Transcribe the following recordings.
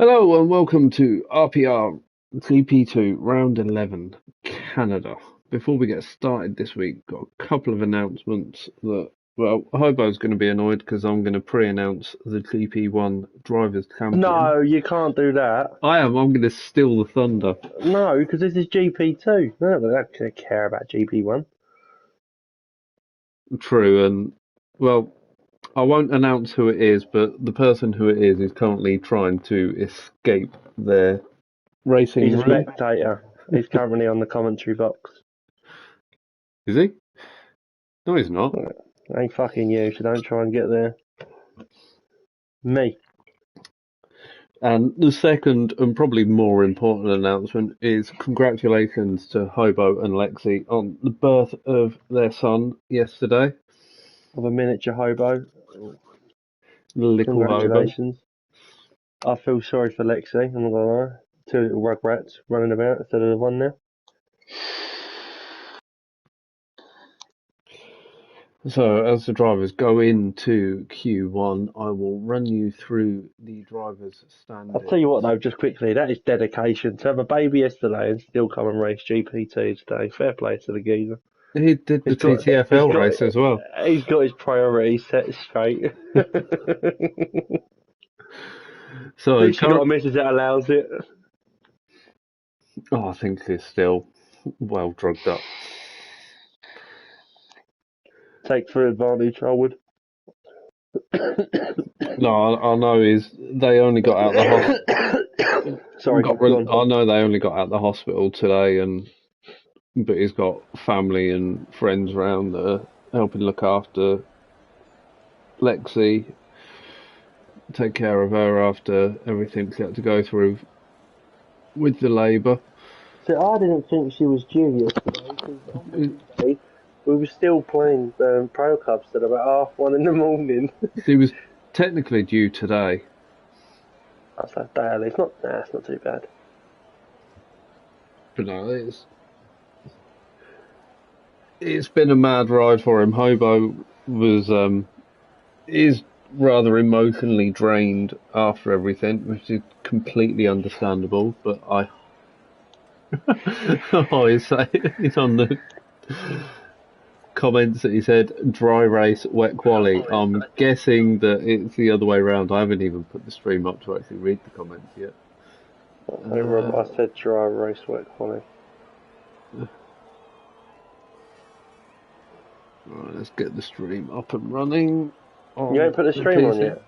Hello and welcome to RPR GP2 Round 11 Canada. Before we get started this week, got a couple of announcements that, well, Hobo's going to be annoyed because I'm going to pre-announce the GP1 Drivers' Champion. No, you can't do that. I'm going to steal the thunder. No, because this is GP2. No, they don't care about GP1. True, and, well, I won't announce who it is, but the person who it is currently trying to escape their racing He's a room. spectator. He's currently on the commentary box. Is he? No, he's not. Ain't fucking you, so don't try and get there. Me. And the second and probably more important announcement is congratulations to Hobo and Lexi on the birth of their son yesterday. Of a miniature hobo. Little Hobo. Congratulations. I feel sorry for Lexi, I'm not gonna lie. Two little rugrats running about instead of the one now. So, as the drivers go into Q1, I will run you through the drivers' standings. I'll tell you what though, just quickly, that is dedication. To have a baby yesterday and still come and race GP2 today. Fair play to the geezer. He did the TTFL race as well. He's got his priorities set straight. So, She's got a message that allows it. I think he's still well drugged up. Take full advantage, I would. No, I know they only got out the hospital. Sorry, I know they only got out the hospital today, but he's got family and friends around that are helping look after Lexi, take care of her after everything she had to go through with the labour. So I didn't think she was due yesterday, because on Wednesday we were still playing Pro Clubs till about 1:30 in the morning. She was technically due today. That's that daily. It's not too bad. But no, it's been a mad ride for him. Hobo is rather emotionally drained after everything, which is completely understandable. But he's on the comments that he said dry race, wet quali. I'm guessing that it's the other way around. I haven't even put the stream up to actually read the comments yet. I said dry race, wet quali. Right, let's get the stream up and running. You ain't put the stream on yet?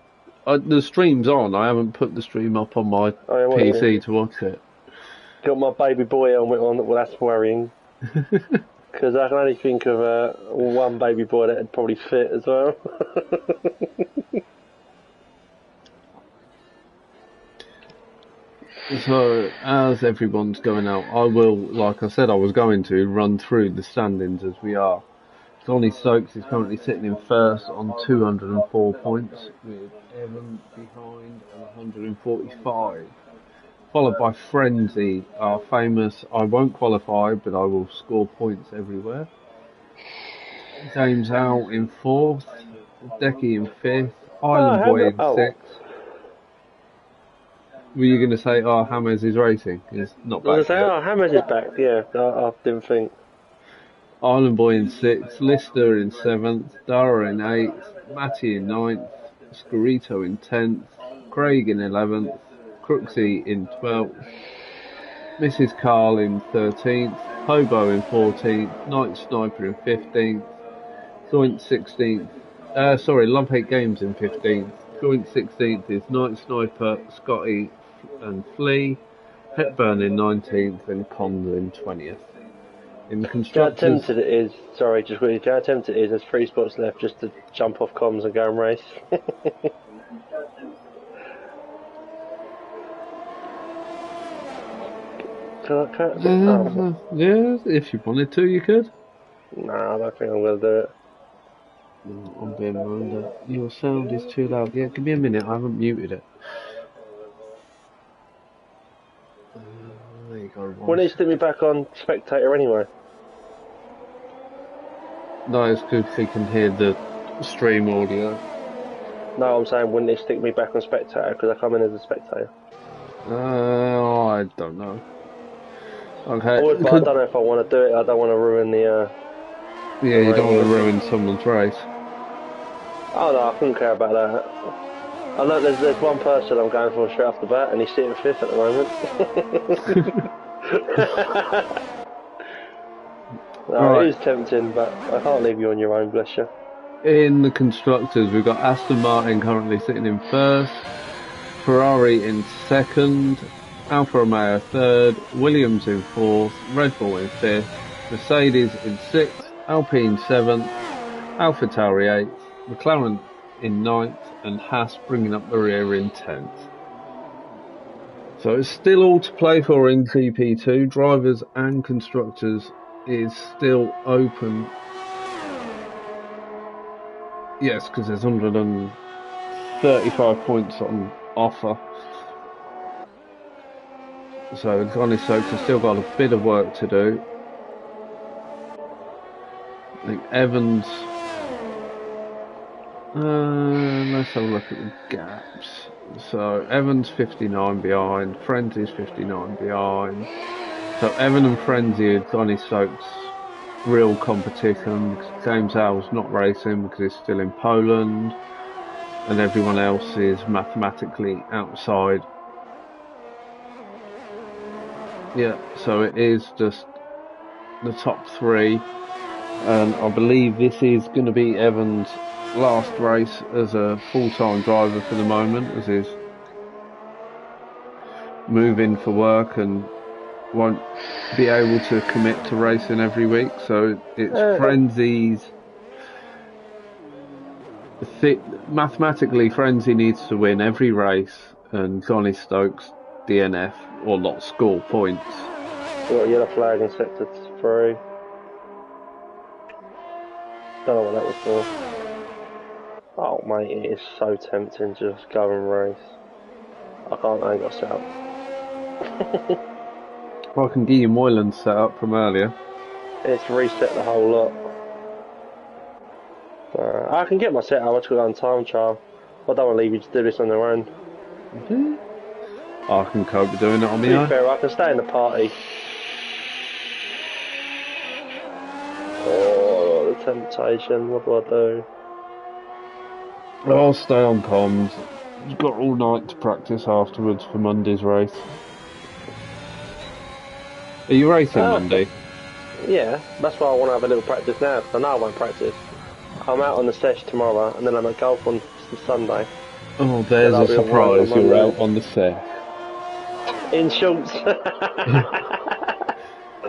The stream's on. I haven't put the stream up on my PC to watch it. Got my baby boy helmet on. Well, that's worrying. Because I can only think of one baby boy that would probably fit as well. So, as everyone's going out, I will, like I said, I was going to run through the standings as we are. Johnny Stokes is currently sitting in first on 204 points, with Evan behind on 145. Followed by Frenzy, our famous I won't qualify, but I will score points everywhere. James Howe in fourth, Decky in fifth, Island Boy in sixth. Were you going to say, Hammers is racing? He's not back. I was going to say, Hammers is back, yeah. I didn't think. Island Boy in sixth, Lister in seventh, Dara in eighth, Matty in ninth, Scarito in 10th, Craig in 11th, Crooksy in 12th, Mrs. Carl in 13th, Hobo in 14th, Night Sniper in 15th, Joint 16th, Love Hate Games in 15th, Joint 16th is Night Sniper, Scotty and Flea, Hepburn in 19th and Conda in 20th. In constructors... How tempted it is, sorry, just quickly, how tempted it is, there's 3 spots left just to jump off comms and go and race. Yeah, if you wanted to, you could. No, I don't think I'm going to do it. I'm being reminded. Your sound is too loud. Yeah, give me a minute, I haven't muted it. There you go. Wouldn't it stick me back on spectator anyway? No, it's good if you can hear the stream audio. No, I'm saying wouldn't it stick me back on spectator because I come in as a spectator? I don't know. Okay. I would, but I don't know if I want to do it. I don't want to ruin the Yeah, you don't want to ruin someone's race. Oh no, I couldn't care about that. I know there's one person I'm going for straight off the bat, and he's sitting fifth at the moment. No, Right. it is tempting, but I can't leave you on your own, bless you. In the constructors, we've got Aston Martin currently sitting in first, Ferrari in second, Alfa Romeo third, Williams in fourth, Red Bull in fifth, Mercedes in sixth, Alpine seventh, AlphaTauri eighth, McLaren in ninth, and Haas bringing up the rear in 10th. So it's still all to play for in GP2. Drivers and constructors is still open. Yes, because there's 135 points on offer. So Connie Stokes has still got a bit of work to do. I think Evans. Let's have a look at the gaps. So Evans 59 behind, Frenzy's 59 behind. So Evan and Frenzy are Connie Stokes' real competition. James Howell's not racing because he's still in Poland, and everyone else is mathematically outside. Yeah, so it is just the top three, and I believe this is going to be Evan's last race as a full-time driver for the moment, as he's moving for work and won't be able to commit to racing every week. So it's Frenzy's. Mathematically, Frenzy needs to win every race, and Connie Stokes DNF or not score points. Got a yellow flag in sector 3. Don't know what that was for. Oh mate, it is so tempting to just go and race. I ain't got set up. Well, I can give you Moylan's set up from earlier. It's reset the whole lot. I can get my set up, I just got on time trial. I don't want to leave you to do this on their own. I can cope with doing it on my own. To be fair, I can stay in the party. Oh, the temptation, what do I do? I'll stay on comms. You've got all night to practice afterwards for Monday's race. Are you racing Monday? Yeah, that's why I want to have a little practice now, because I know I won't practice. I'm out on the sesh tomorrow, and then I'm at golf on Sunday. Oh, there's a surprise, you're out on the sesh. In shorts.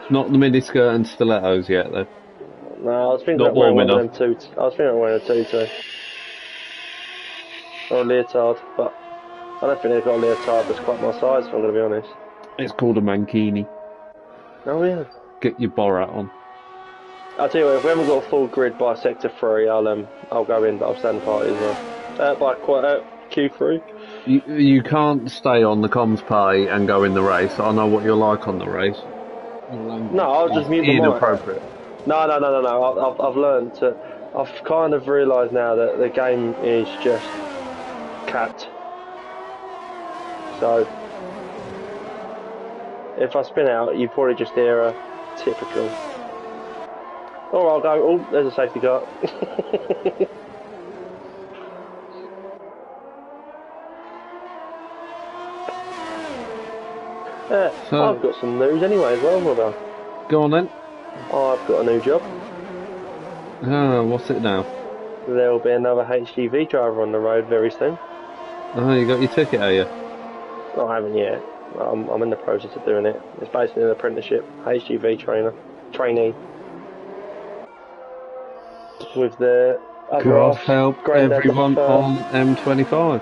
Not the miniskirt and stilettos yet, though. No, I was thinking about wearing one of them tutu. I was thinking of wearing a tutu. Or a leotard, but I don't think they've got a leotard that's quite my size, if I'm going to be honest. It's called a mankini. Oh yeah. Get your Borat on. I'll tell you what, if we haven't got a full grid by sector 3, I'll go in, but I'll stay in the party as well. By Q3. You can't stay on the comms party and go in the race. I know what you're like on the race. No, I'll just mute my mic. Inappropriate. No. I've learned to. I've kind of realised now that the game is just capped. So if I spin out, you probably just hear a typical. Or I'll go. Oh, there's a safety car. So, I've got some news anyway as well, brother. Go on then. I've got a new job. What's it now? There'll be another HGV driver on the road very soon. Oh, you got your ticket, are you? No, I haven't yet. I'm in the process of doing it. It's basically an apprenticeship, HGV trainee. With the God help everyone on M25.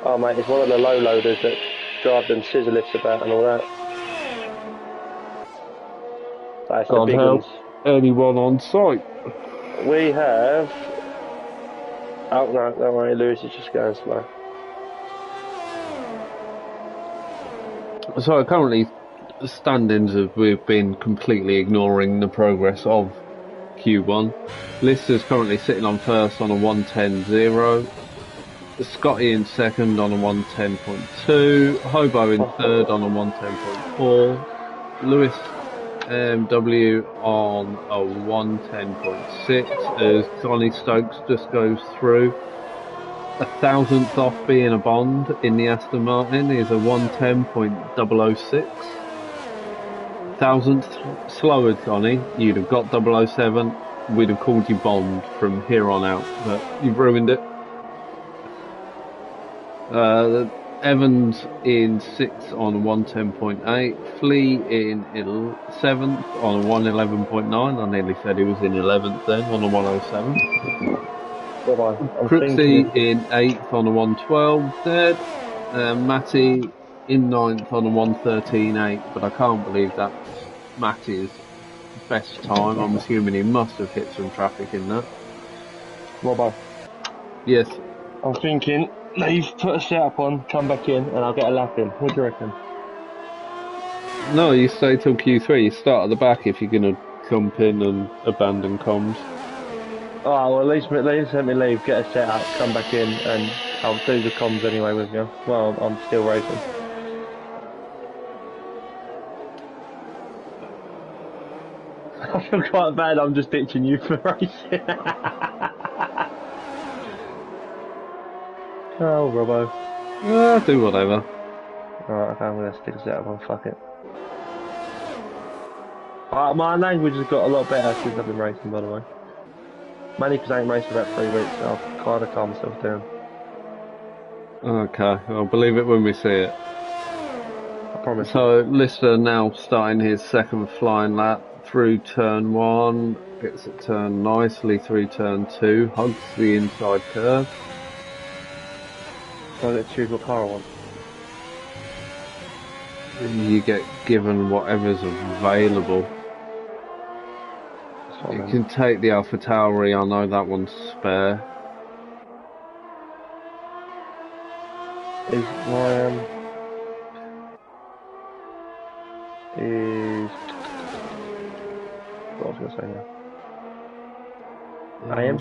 Oh mate, it's one of the low loaders that drive them scissor lifts about and all that. That's God the big help ones. anyone on site. We have. Oh no, don't worry, Lewis is just going slow. So currently, standings we've been completely ignoring the progress of Q1. Lister's currently sitting on first on a 110.0. Scotty in second on a 110.2, Hobo in third on a 110.4, Lewis W on a 110.6 as Johnny Stokes just goes through. A thousandth off being a Bond in the Aston Martin is a 110.006. Thousandth slower, Johnny. You'd have got 007. We'd have called you Bond from here on out, but you've ruined it. Evans in 6th on a 110.8, Flea in 7th on a 111.9. I nearly said he was in 11th then on a 107. Crooksy in 8th on a 112 dead. Matty in 9th on a 113.8, but I can't believe that's Matty's best time. I'm assuming he must have hit some traffic in that. Robbo. Yes. I'm thinking, leave, put a setup on, come back in, and I'll get a lap in. What do you reckon? No, you stay till Q3. You start at the back if you're going to jump in and abandon comms. Alright, well at least let me leave, get a setup, come back in, and I'll do the comms anyway with you. Well, I'm still racing. I feel quite bad, I'm just ditching you for racing. Oh, Robbo. Do whatever. Alright, okay, I'm gonna stick a setup on, fuck it. My language has got a lot better since I've been racing, by the way. Mainly because I ain't raced for about 3 weeks, so I've kind of calmed myself down. Okay, I'll believe it when we see it. I promise. So, Lister now starting his second flying lap through turn 1, gets it turned nicely through turn 2, hugs the inside curve. So I get to choose what car I want. You get given whatever's available. You can take the Alpha Tauri, I know that one's spare. Is my is what was I gonna say now? AM?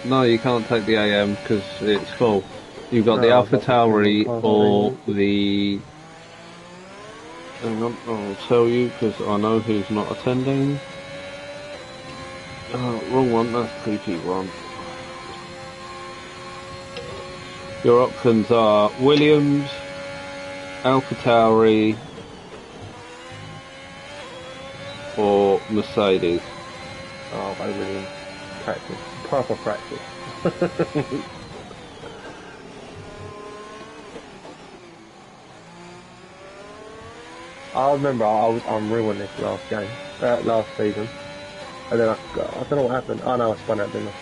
No, you can't take the AM because it's full. You've got the Alpha Tauri or the... Hang on, I'll tell you because I know who's not attending. Wrong one, that's PP1. Your options are Williams, Alpha Tauri, or Mercedes. Oh, by Williams. Practice. Proper practice. I remember I'm ruined this last game, last season, and then I don't know what happened. Oh no, I spun out, didn't I?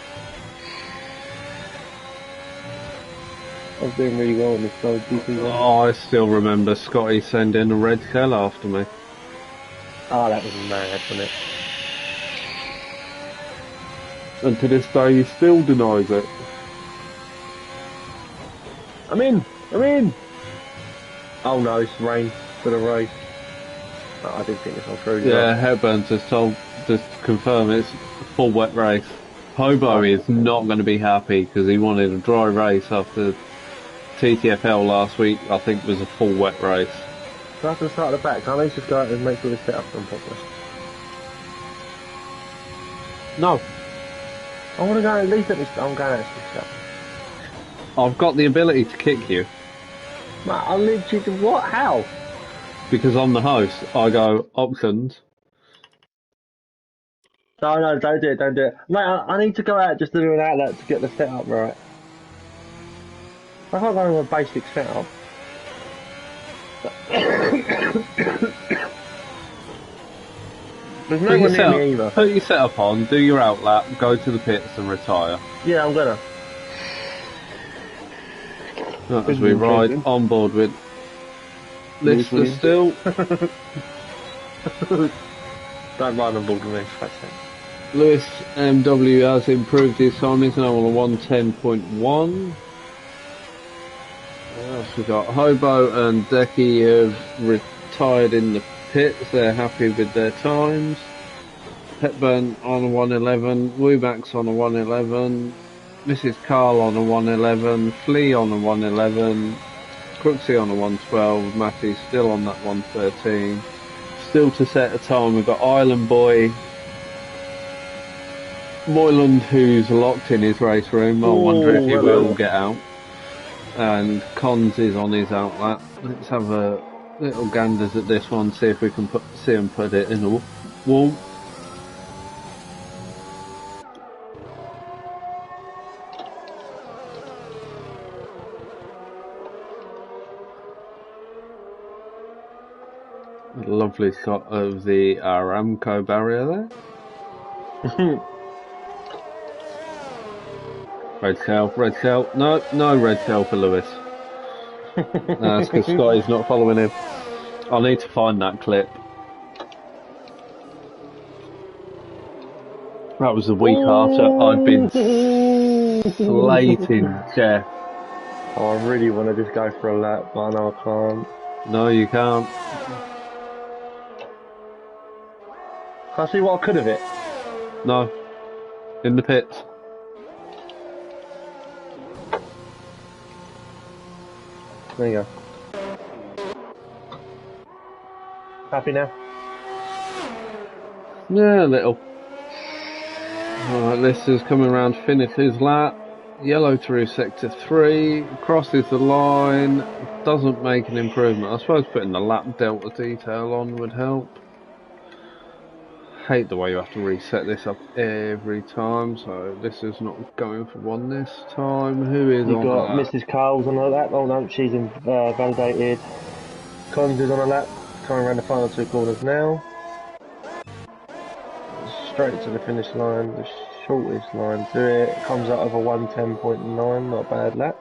I was doing really well in this GP2. Oh, I still remember Scotty sending a red shell after me. Oh, that was mad, wasn't it? And to this day he still denies it. I'm in! Oh no, it's rain for the race. Oh, I did think this one through. Yeah, Hepburn just confirm it's a full wet race. Hobo is not going to be happy because he wanted a dry race after TTFL last week. I think was a full wet race. So I have to start at the back. Can't I just go out and make sure the setup's done properly? No. I want to go at least let me. I'm going out to set. I've got the ability to kick you. Mate, I literally. What? How? Because I'm the host, I go options. No, don't do it. Mate, I need to go out just to do an outlet to get the setup right. I can't go with a basic setup. There's no one near me either. Put your setup on, do your outlap, go to the pits and retire. Yeah, I'm gonna. As we ride on board with Lister still. Don't ride on board with me. Lewis MW has improved his time, he's now on a 110.1. We've got Hobo and Decky have retired in the pits, they're happy with their times. Hepburn on a 111, Wooback's on a 111, Mrs. Carl on a 111, Flea on a 111, Crooksy on a 112, Matty still on that 113. Still to set a time, we've got Island Boy, Moyland, who's locked in his race room. I wonder if he will get out. And Cons is on his outlet. Let's have a little ganders at this one, see if we can see him put it in the wall. A lovely shot of the Aramco barrier there. Red shell. No red shell for Lewis. That's because Scotty's not following him. I need to find that clip. That was the week after I'd been slating Jeff. Oh, I really want to just go for a lap, but I know I can't. No, you can't. Can I see what I could have hit? No. In the pits. There you go. Happy now? Yeah, a little. Alright, this is coming around to finish his lap. Yellow through sector 3, crosses the line, doesn't make an improvement. I suppose putting the lap delta detail on would help. Hate the way you have to reset this up every time, so this is not going for one this time. Who is You've on got the lap? Mrs. Carl's on a lap. Oh no, she's invalidated. Cons is on a lap, coming around the final two corners now. Straight to the finish line, the shortest line to it. Comes out of a 110.9, not a bad lap.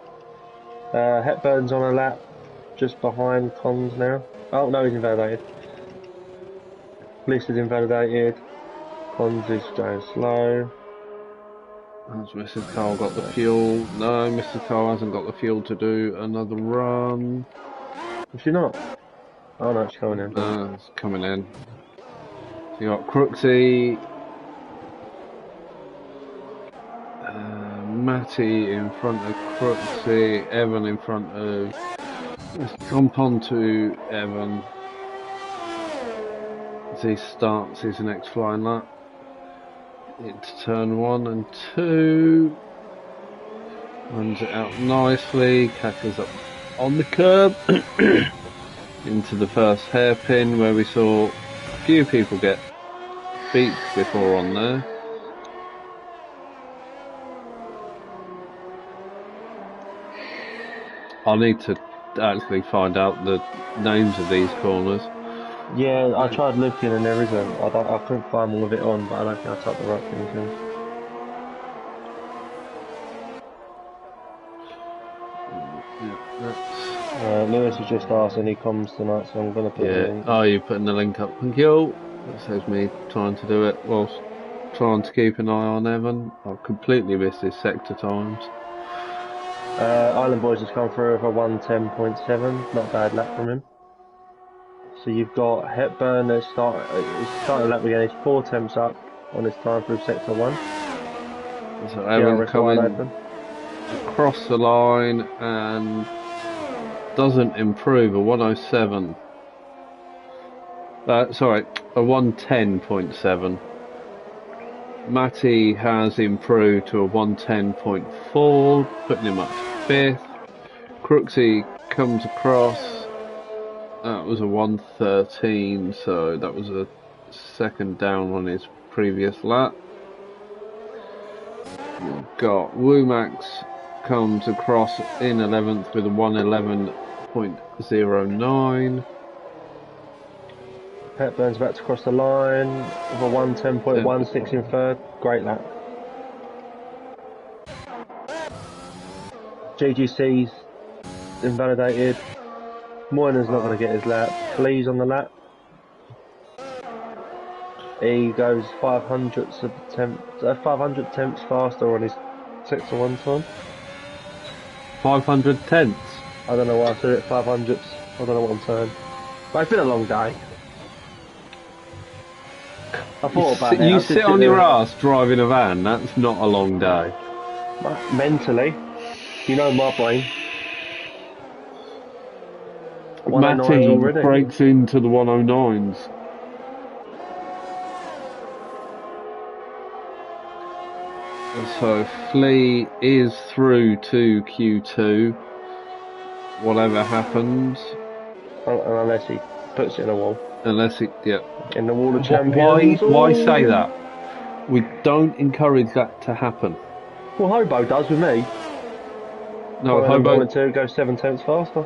Hepburn's on a lap, just behind Cons now. Oh no, he's invalidated. Bliss is invalidated. Cons is going slow. Has Mrs. Carl got the fuel? No, Mrs. Carl hasn't got the fuel to do another run. Is she not? Oh no, she's coming in. No, it's coming in. So you got Crooksy, Matty in front of Crooksy, Evan in front of... Let's jump on to Evan as he starts his next flying lap. Into turn 1 and 2. Runs it out nicely, catches up on the curb. Into the first hairpin where we saw a few people get beat before on there. I need to actually find out the names of these corners. Yeah, I tried looking and there isn't. I couldn't find all of it on, but I don't think I typed the right things in. Yeah, Lewis has just asked any comms tonight, so I'm going to put the link. Oh, you're putting the link up. Thank you. That saves me trying to do it whilst trying to keep an eye on Evan. I've completely missed his sector times. Island Boys has come through with a 110.7, not a bad lap from him. So you've got Hepburn that's starting lap again, he's 4 temps up on his time through sector 1. So Evan coming across the line and doesn't improve, a 107. Sorry, a 110.7. Matty has improved to a 110.4, putting him up 5th. Crooksy comes across, that was a 113, so that was a second down on his previous lap. We've got Woomax comes across in 11th with a 111.09. Hepburn's about to cross the line with a 110.16 in 3rd. Great lap. GGC's invalidated. Moyner's not going to get his lap. Flea's on the lap. He goes 500 attempts faster on his sector 1 time. 500 tenths? I don't know why I said it 500s. I don't know what I'm saying. But it's been a long day. I thought about it. You sit on your ass driving a van, that's not a long day. Mentally, you know my brain. 109's Matty already. breaks into the 109s. So Flea is through to Q2. Whatever happens. Unless he puts it in a wall. Unless it, yeah. In the wall of Why? champions. Why say Ooh. that? We don't encourage that to happen. Well, Hobo does with me. No, When I'm Hobo. wanting to go 7/10 faster.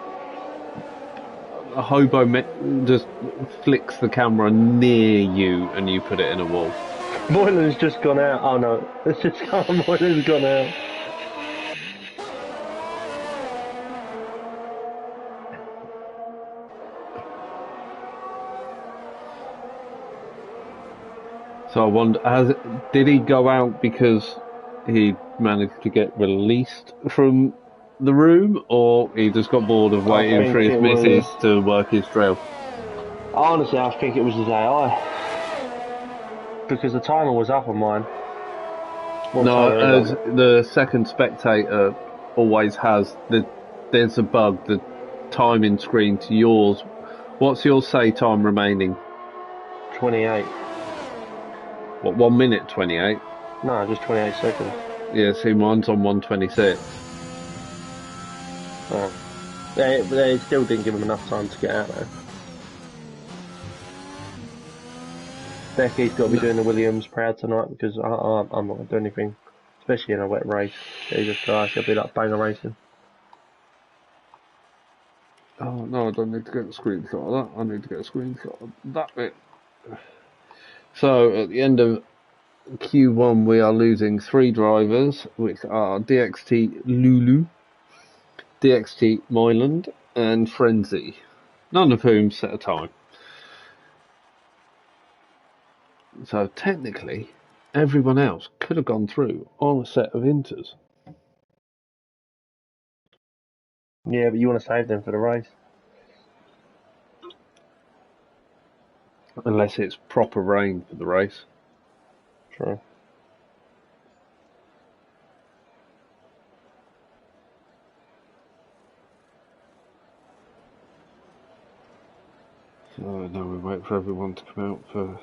Hobo just flicks the camera near you, and you put it in a wall. Moylan's just gone out. Oh no, it's just gone. Moylan's gone out. So I wonder, did he go out because he managed to get released from the room, or he just got bored of waiting for his missus to work his drill? Honestly, I think it was his AI. Because the timer was up on mine. No, as the second spectator always has, there's a bug, the timing screen to yours. What's your say time remaining? 28. What, 1 minute 28? No, just 28 seconds. Yeah, see, mine's on 126. Oh. They still didn't give him enough time to get out though. Becky's got to be doing the Williams proud tonight because I'm not going to do anything, especially in a wet race. Jesus Christ, it'll be like banger racing. Oh no, I don't need to get a screenshot of that. I need to get a screenshot of that bit. So at the end of Q1 we are losing 3 drivers, which are DXT Lulu, DXT Moyland and Frenzy, none of whom set a time. So technically everyone else could have gone through on a set of inters. Yeah, but you want to save them for the race. Unless it's proper rain for the race. True. So now we wait for everyone to come out for...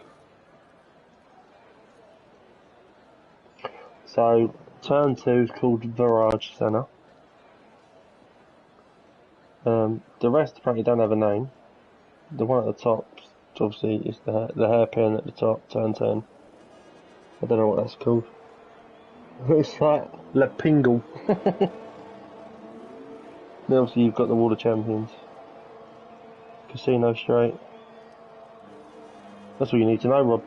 So, turn 2 is called Virage Centre. The rest apparently don't have a name. The one at the top, obviously, is the hairpin at the top, turn 10. I don't know what that's called. It's like Le Pingle. Then obviously you've got the Water Champions. Casino Straight. That's all you need to know, Rob.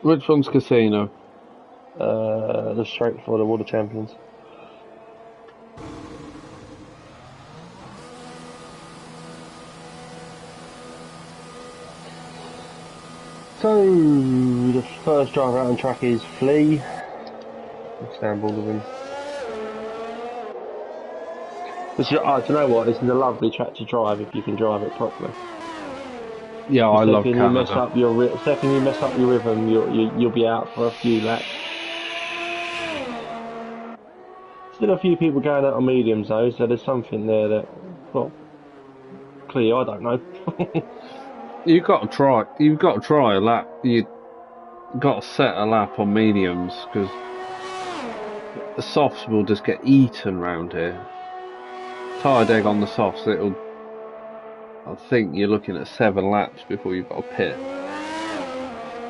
Which one's Casino? The straight for the Water Champions. So, the first driver out on track is Flea. Stand all of them. Do you know what? This is a lovely track to drive if you can drive it properly. Yeah, I love Canada. Second you mess up your rhythm, you'll be out for a few laps. Still a few people going out on mediums though, so there's something there that, well, clearly I don't know. You've got to try a lap. You've got to set a lap on mediums because the softs will just get eaten round here. Tired egg on the softs, I think you're looking at 7 laps before you've got a pit.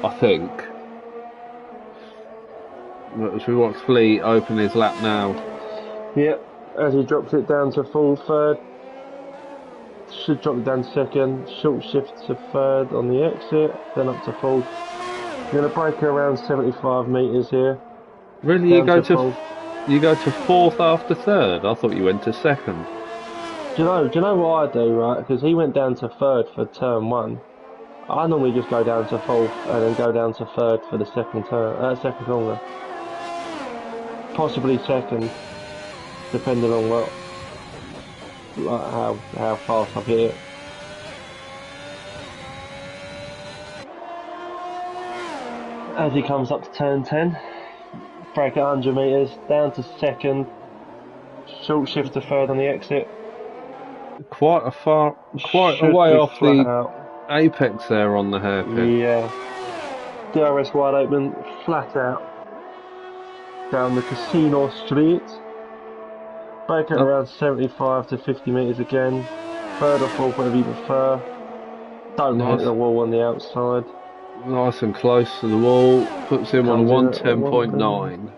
I think. But as we watch Flea open his lap now. Yep, as he drops it down to full third. Should drop it down to second, short shift to third on the exit, then up to fourth. You're going to break around 75 metres here. Really, you go to fourth after third? I thought you went to second. Do you know what I do, right? Because he went down to third for turn 1. I normally just go down to fourth and then go down to third for the second corner. Possibly second, depending on how fast I've hit it. As he comes up to turn 10, Break at 100 metres, down to second. Short shift to third on the exit. Quite a Should way be off flat the out. apex there on the hairpin. Yeah. DRS wide open, flat out. Down the Casino Street. Break at around 75 to 50 metres again. Third or fourth, whatever you prefer. Don't hit Nice, the wall on the outside. nice and close to the wall. Puts him on a Comes in at 110.9.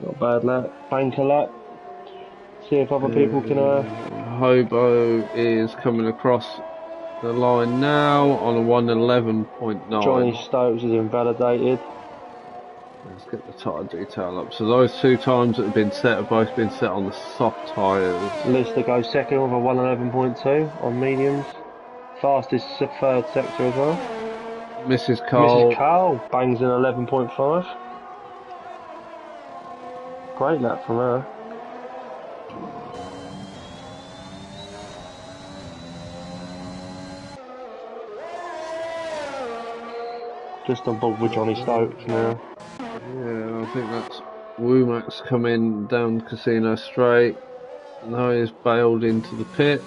Not a bad lap. Bank a lap. See if other people can. Hobo is coming across the line now on a 111.9. Johnny Stokes is invalidated. Let's get the tyre detail up. So those 2 times that have been set have both been set on the soft tyres. Lister goes second with a 111.2 on mediums. Fastest third sector as well. Mrs. Cole. Mrs. Carl bangs in 11.5. Great lap from her. Just on board with Johnny Stokes now. Yeah, I think that's Womack's coming down Casino Straight. Now he's bailed into the pits.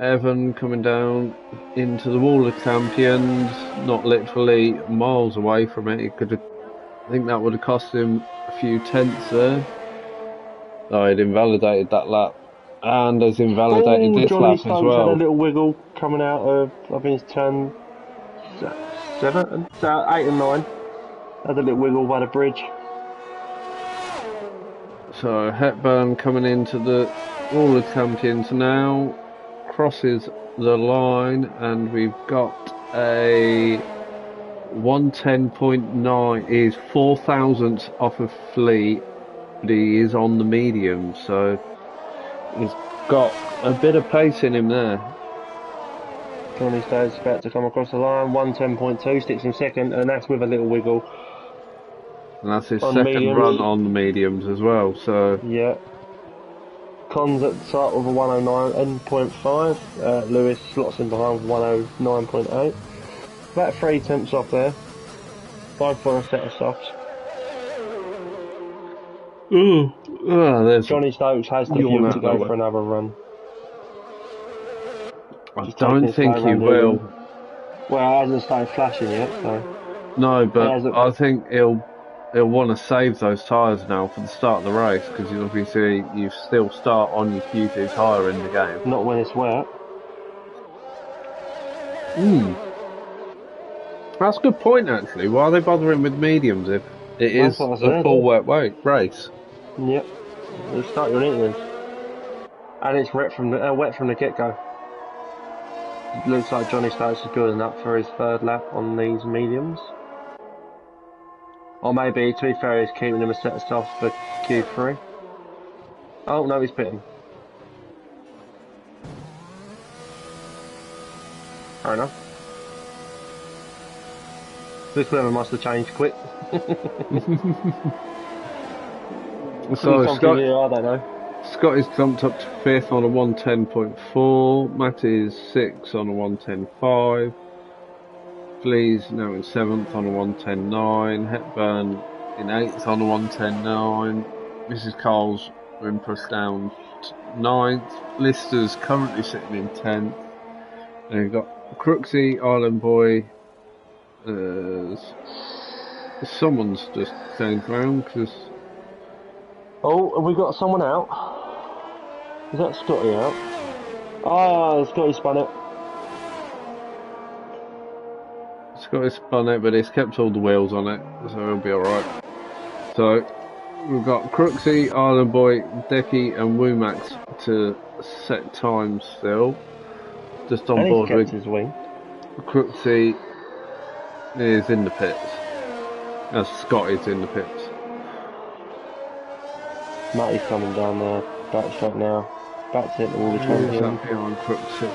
Evan coming down into the Wall of Champions, not literally miles away from it. He could have, I think that would have cost him a few tenths there. No, he'd invalidated that lap. And has invalidated this Johnny lap Stokes as well. had a little wiggle coming out of, I think it's turn 7, 8 and 9. Had a little wiggle by the bridge. So Hepburn coming into the Wall of Champions now, crosses the line, and we've got a 110.9. Is 4 thousandths off of Fleet, but he is on the medium, so he's got a bit of pace in him there. Johnny Stokes about to come across the line, 110.2, sticks him second, and that's with a little wiggle. And that's his On second mediums. run on the mediums as well, so Yeah. Cons at the start with a 109.5. Lewis slots in behind with 109.8. About 3 tenths off there. 5 on a set of softs. ooh, there's Johnny Stokes has the Yawn fuel out to that go way. for another run. I Just taking don't his think time he round will. here. Well, it hasn't started flashing yet, so. No, but hasn't. I think he'll want to save those tyres now for the start of the race, because obviously you still start on your Q2 tyre in the game. Not when it's wet. That's a good point actually. Why are they bothering with mediums if it That's is what I a said, full yeah. wet race? Yep. You start your engines. And it's wet from the get-go. It looks like Johnny Stokes is building up for his third lap on these mediums. Or maybe, to be fair, he's keeping him a set of softs for Q3. Oh, no, he's pitting. Fair enough. This weather must have changed quick. So Scott, Here, I don't know. Scott is jumped up to 5th on a 110.4. Matt is 6th on a 110.5. Flea's now in 7th on a 110.9. Hepburn in 8th on a 110.9. Mrs. Cole's been pushed down to 9th. Lister's currently sitting in 10th. And you've got Crooksy, Island Boy. Someone's just changed round because. Oh, have we got someone out? Is that Scotty out? Ah, Scotty spun it. Scotty spun it, but he's kept all the wheels on it, so he'll be alright. So, we've got Crooksy, Island Boy, Decky, and Womax to set times still. Just on And board he's with kept his wing. Crooksy is in the pits. As Scotty's in the pits. Matty's coming down the backstop now. Back to hit the wall of Who's champions. that behind Crooksy?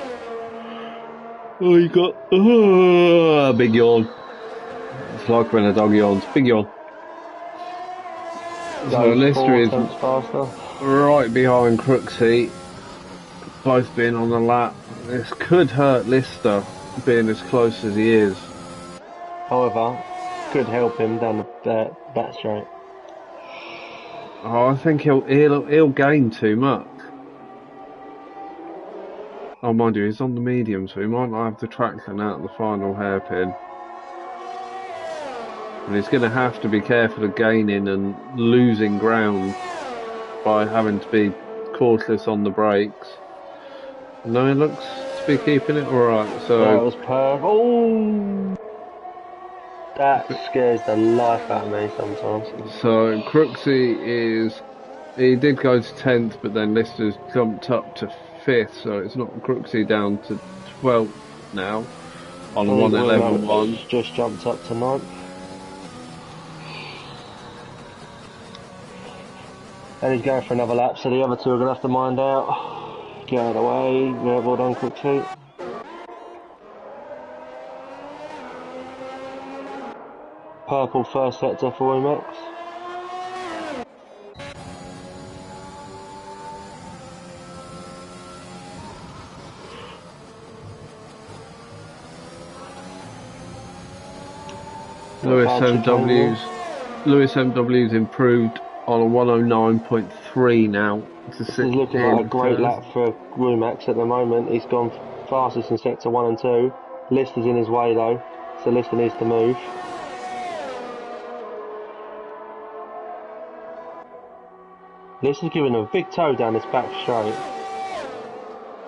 Oh, you got a big yawn. It's like when a dog yawns. Big yawn. So Lister is faster. right behind Crooksy. Both being on the lap. This could hurt Lister being as close as he is. However, could help him down the back straight. Oh, I think he'll gain too much. Oh, mind you, he's on the medium, so he might not have the traction out of the final hairpin. And he's going to have to be careful of gaining and losing ground by having to be cautious on the brakes. No, he looks to be keeping it alright, That so... was perfect. Oh! That scares the life out of me sometimes. So, Crooksy he did go to 10th, but then Lister's jumped up to 5th, so it's not Crooksy down to 12th now on a 111.1. Just jumped up to 9th. And he's going for another lap, so the other two are going to have to mind out. Get out of the way. Yeah, well done, Crooksy. Purple first sector for Emacs. Lewis MW's improved on a 109.3 now. This is looking like a great lap for Rumax at the moment. He's gone fastest in sector 1 and 2. Lister's in his way though, so Lister needs to move. Lister's giving a big toe down this back straight.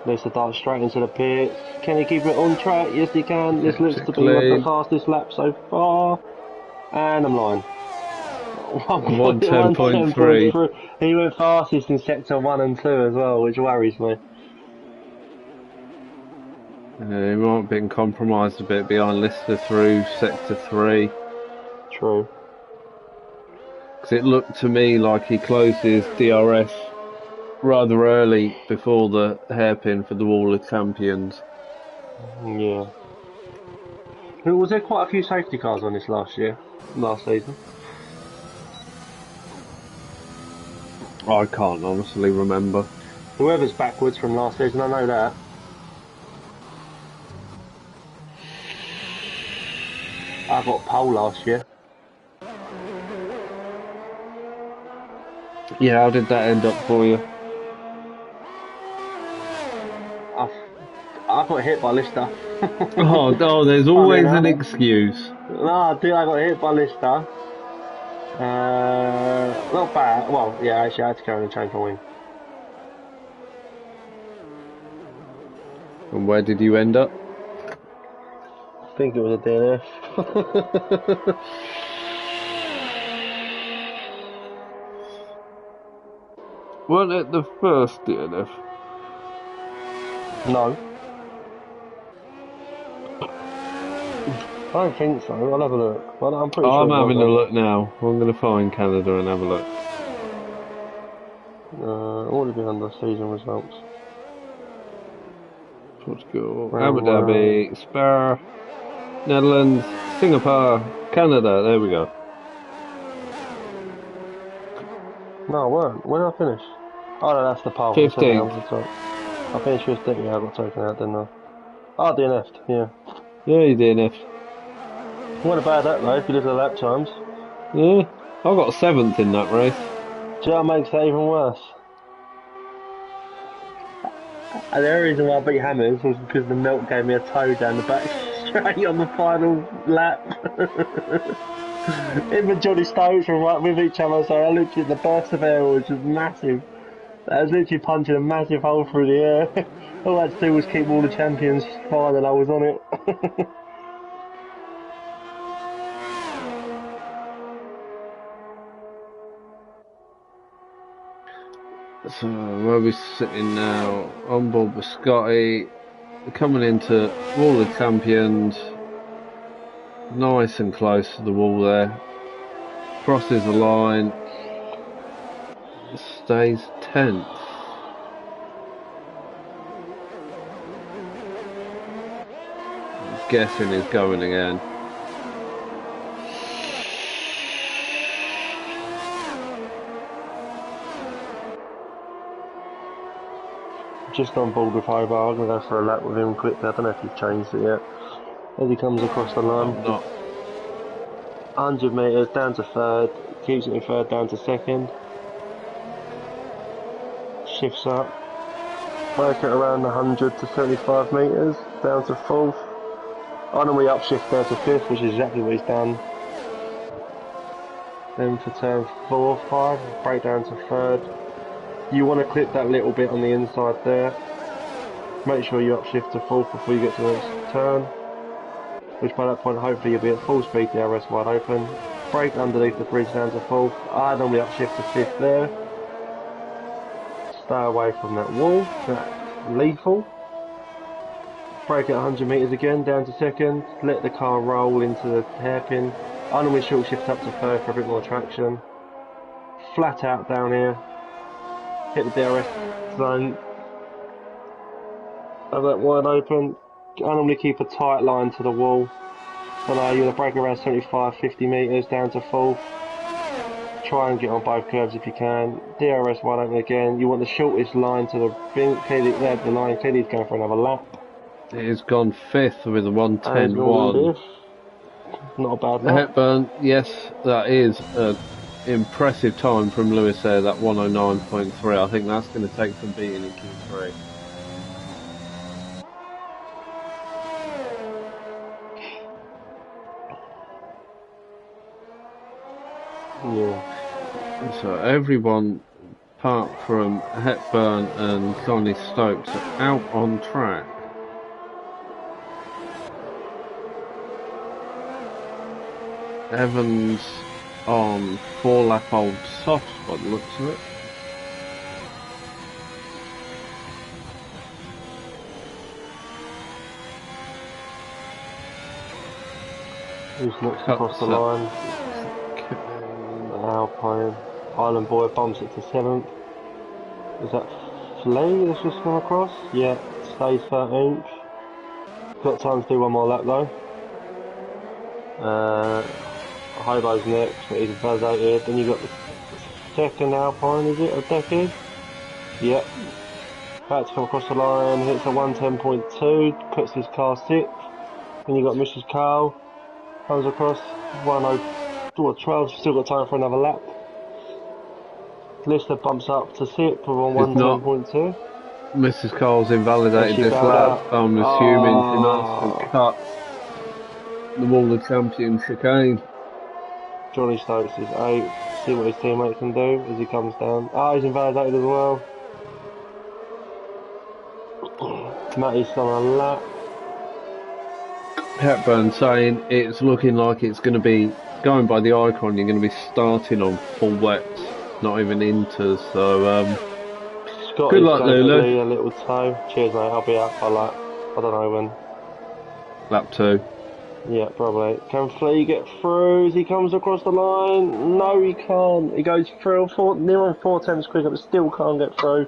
Lister darts straight into the pits. Can he keep it on track? Yes he can. This looks to be the fastest lap so far. And I'm lying. 110.3. He went fastest in sector 1 and 2 as well, which worries me. He might have been compromised a bit behind Lister through sector 3. True. Because it looked to me like he closed his DRS rather early before the hairpin for the Wall of Champions. Yeah. Was there quite a few safety cars on this last season? I can't honestly remember. Whoever's backwards from last season, I know that. I got pole last year. Yeah, how did that end up for you? I got hit by Lister. oh, there's always an excuse. No, I got hit by Lister. Not bad. Well, yeah, actually I had to carry and change my wing. And where did you end up? I think it was a DNF. Wasn't it the first DNF? No. I don't think so. I'll have a look. Well, I'm pretty sure. I'm having a look now. I'm going to find Canada and have a look. All of it under season results. Portugal, Abu Dhabi, Spa, Netherlands, Singapore, Canada. There we go. No, I weren't. When did I finish? Oh no, that's the pole. 15th. I finished 15th. Yeah, I got taken out, didn't I? Oh, DNF'd. Yeah. Yeah, you DNF'd. What about that though, if you look at the lap times? Yeah, I got 7th in that race. Do you know what makes that even worse? And the only reason why I beat Hammers was because the milk gave me a toe down the back straight on the final lap. Him and Johnny Stokes were right with each other, so I literally, the burst of air was just massive. I was literally punching a massive hole through the air. All I had to do was keep all the champions fine and I was on it. So, where are we sitting now? On board with Scotty, coming into Wall of Champions, nice and close to the wall there, crosses the line, stays 10th. I'm guessing he's going again. Just on board with Hobart, I'm going to go for a lap with him quickly. I don't know if he's changed it yet. As he comes across the line. 100 metres down to third, keeps it in third down to second. Shifts up. Break it around 100 to 75 metres, down to fourth. On and we upshift there to fifth, which is exactly what he's done. Then for turn 4, 5, break down to third. You want to clip that little bit on the inside there. Make sure you upshift to fourth before you get to the next turn. Which by that point hopefully you'll be at full speed, DRS wide open. Brake underneath the bridge down to fourth. I normally upshift to fifth there. Stay away from that wall, that's lethal. Brake at 100 metres again, down to second. Let the car roll into the hairpin. I normally short shift up to third for a bit more traction. Flat out down here. Hit the DRS zone. Have that wide open. I normally keep a tight line to the wall. So now you're going to brake around 75, 50 metres down to fourth. Try and get on both curves if you can. DRS wide open again. You want the shortest line to the thing. Clearly, the line clearly is going for another lap. It has gone fifth with a 110.1. Not a bad lap. Hepburn, yes, that is an impressive time from Lewis there, that 109.3. I think that's going to take some beating in Q3. Yeah. So everyone, apart from Hepburn and Sonny Stokes, are out on track. Evans on 4-lap old soft by the looks of it. Who's next across the line? Alpine. Island Boy bumps it to 7th. Is that Flea that's just come across? Yeah, stays 13th. Got time to do one more lap though. Hobo's next, but he's vazated. Then you got the second Alpine, is it? A decade? Yep. About to come across the line, hits a 110.2, puts his car 6th. Then you got Mrs. Carl, comes across 12, still got time for another lap. Lister bumps up to 6th with a 110.2. Mrs. Carl's invalidated this lap. I'm assuming she must have cut the Wall of Champions chicane. Johnny Stokes is 8th. See what his teammates can do as he comes down. He's invalidated as well. Matty's on a lap. Hepburn saying it's looking like it's going to be, going by the icon, you're going to be starting on full wets, not even inters, so Scott good luck, Lulu. A little toe. Cheers, mate. I'll be out by lap. I don't know when. Lap 2. Yeah, probably. Can Flea get through as he comes across the line? No, he can't. He goes through near on 4 tenths quicker, but still can't get through.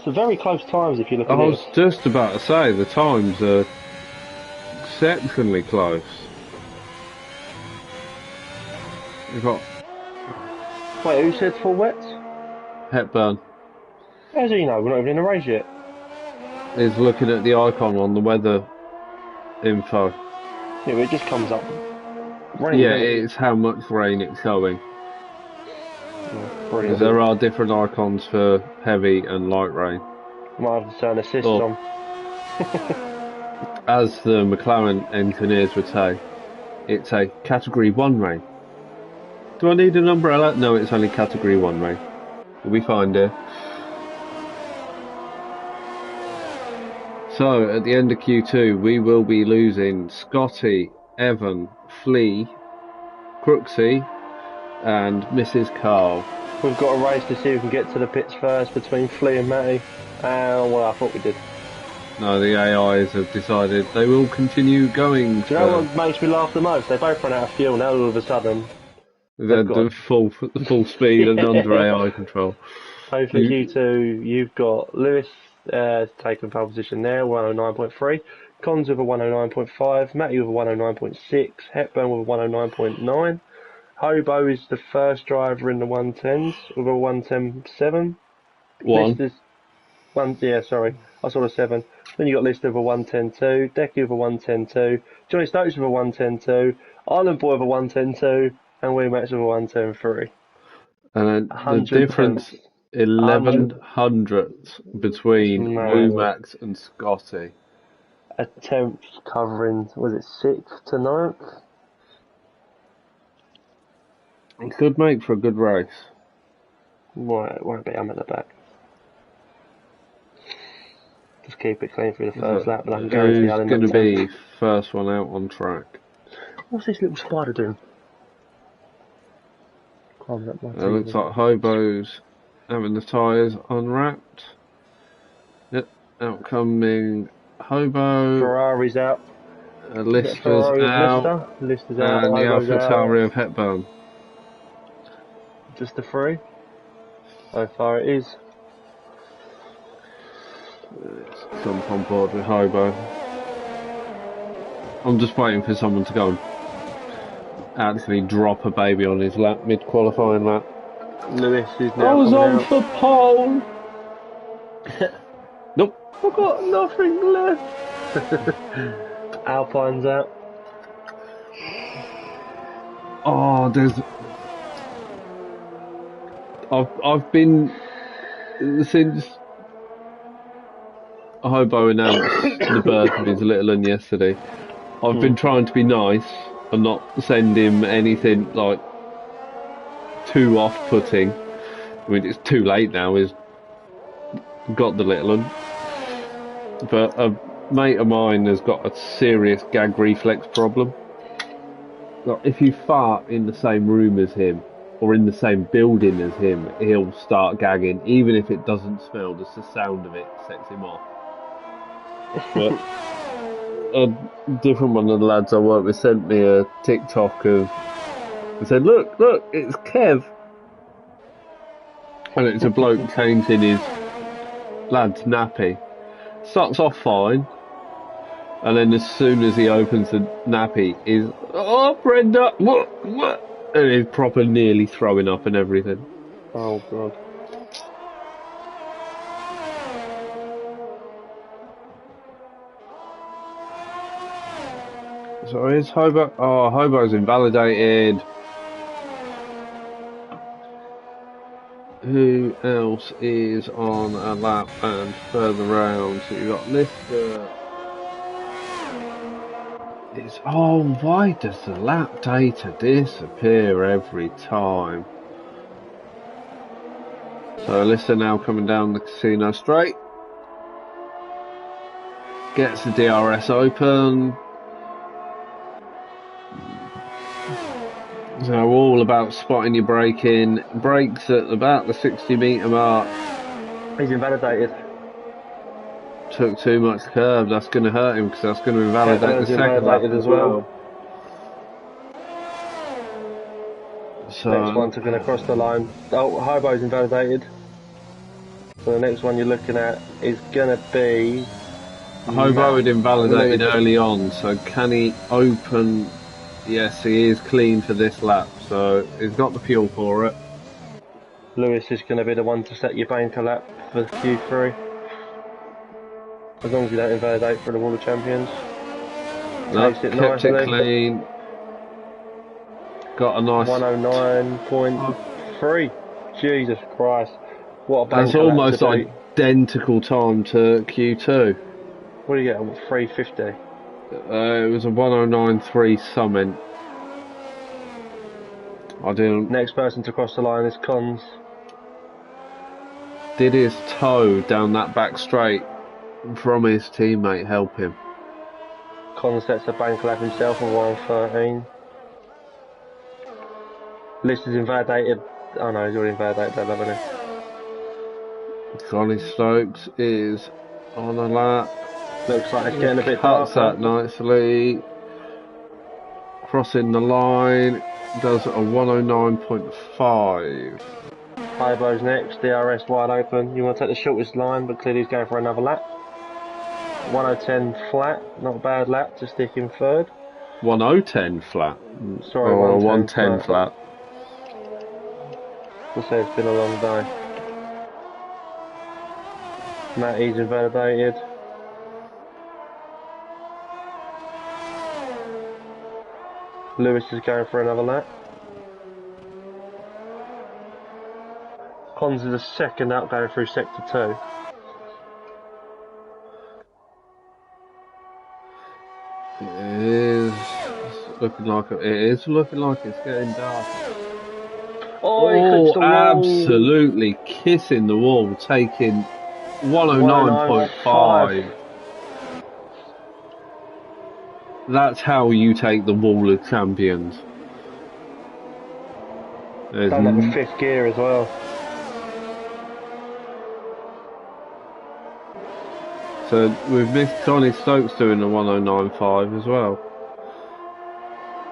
So very close times if you look at it. I was just about to say, the times are exceptionally close. We've got... Wait, who said full wets? Hepburn. How does he know? We're not even in a race yet. He's looking at the icon on the weather info. Yeah, but it just comes up. Rain, yeah, it's how much rain it's showing. Because there are different icons for heavy and light rain. Might have to turn assists on. As the McLaren engineers would say, it's a Category 1 rain. Do I need an umbrella? No, it's only Category 1 rain. You'll be fine, dear. So, at the end of Q2, we will be losing Scotty, Evan, Flea, Crooksy, and Mrs. Carl. We've got a race to see who can get to the pits first between Flea and Matty. Well, I thought we did. No, the AIs have decided they will continue going. Do you know what makes me laugh the most? They both run out of fuel, now all of a sudden they're the full speed and under AI control. Hopefully Q2, you've got Lewis taking pole position there, 109.3. Cons with a 109.5. Matty with a 109.6. Hepburn with a 109.9. Hobo is the first driver in the 110s with a 110.7. Lister's sorry, I saw a 7. Then you got Lister with a 110.2, Decky with a 110.2, Johnny Stokes with a 110.2. Island Boy with a 110.2 and we match with a 110.3. And then the 100 difference, tenths. 11 100. hundredths It's between mad. Womack and Scotty. A tenth covering, was it 6th to 9th? It could make for a good race. Won't be, I'm at the back. Just keep it clean through the first So, lap, but I can guarantee who's I'll end going up to 10th. be first one out on track? What's this little spider doing? Climbing up my It looks TV. like Hobo's having the tyres unwrapped. Yep, outcoming Hobo. Ferrari's out. Is that Lister's Ferrari with out. Lister? Lister's out, And the Hobo's out. AlphaTauri of Hepburn. Just the three? So far it is. Let's jump on board with Hobo. I'm just waiting for someone to go and actually drop a baby on his lap mid-qualifying lap. Lewis is I now was coming on out. for pole. Nope. I've got nothing left. Alpine's out. Oh, I've been since Hobo announced the birth of his little one yesterday. I've been trying to be nice and not send him anything like too off-putting. I mean, it's too late now. He's got the little one, but a mate of mine has got a serious gag reflex problem. Like, if you fart in the same room as him or in the same building as him, he'll start gagging, even if it doesn't smell. Just the sound of it sets him off. But a different one of the lads I work with sent me a TikTok of and said, look, it's Kev. And it's a bloke changing his lad's nappy. Starts off fine. And then as soon as he opens the nappy, he's, oh, Brenda, what? And he's proper nearly throwing up and everything. Oh god. So is Hobo? Oh, Hobo's invalidated. Who else is on a lap and further round? So you've got Lister. Oh, why does the lap data disappear every time? So Lister now coming down the casino straight. Gets the DRS open. So all about spotting your braking. Brakes at about the 60-metre mark. He's invalidated. Took too much curb. That's going to hurt him because that's going to invalidate the second lap as well. So Next one going across the line. Oh, Hobo's invalidated. So the next one you're looking at is going to be... Hobo had invalidated early on, so can he open? Yes, he is clean for this lap, so he's got the fuel for it. Lewis is going to be the one to set your banker lap for Q3. As long as you don't invalidate for the World of Champions. No, Takes it kept nicely. it clean. Got a nice 109.3. Jesus Christ. What a banker That's almost lap to beat. identical time to Q2. What do you get? 350? It was a 109.3 something. I didn't. Next person to cross the line is Cons. Did his toe down that back straight from his teammate help him? Cons sets the banker lap himself on 113. List is invalidated. Oh no, he's already invalidated that lap, hasn't he? Connie Stokes is on a lap. Looks like it's getting a bit Cuts darker. that nicely. Crossing the line. Does a 109.5. Hobo's next. DRS wide open. You want to take the shortest line, but clearly he's going for another lap. 1010 flat. Not a bad lap to stick in third. 1010 flat. Sorry, or 110 110 flat. I'll say it's been a long day. Matty's invalidated. Lewis is going for another lap. Cons is a second out going through sector 2. It is looking like it's getting dark. Oh, he clips the wall. Absolutely kissing the wall, taking 109.5. That's how you take the wall of champions. Done that with 5th gear as well. So we've missed Johnny Stokes doing the 109.5 as well.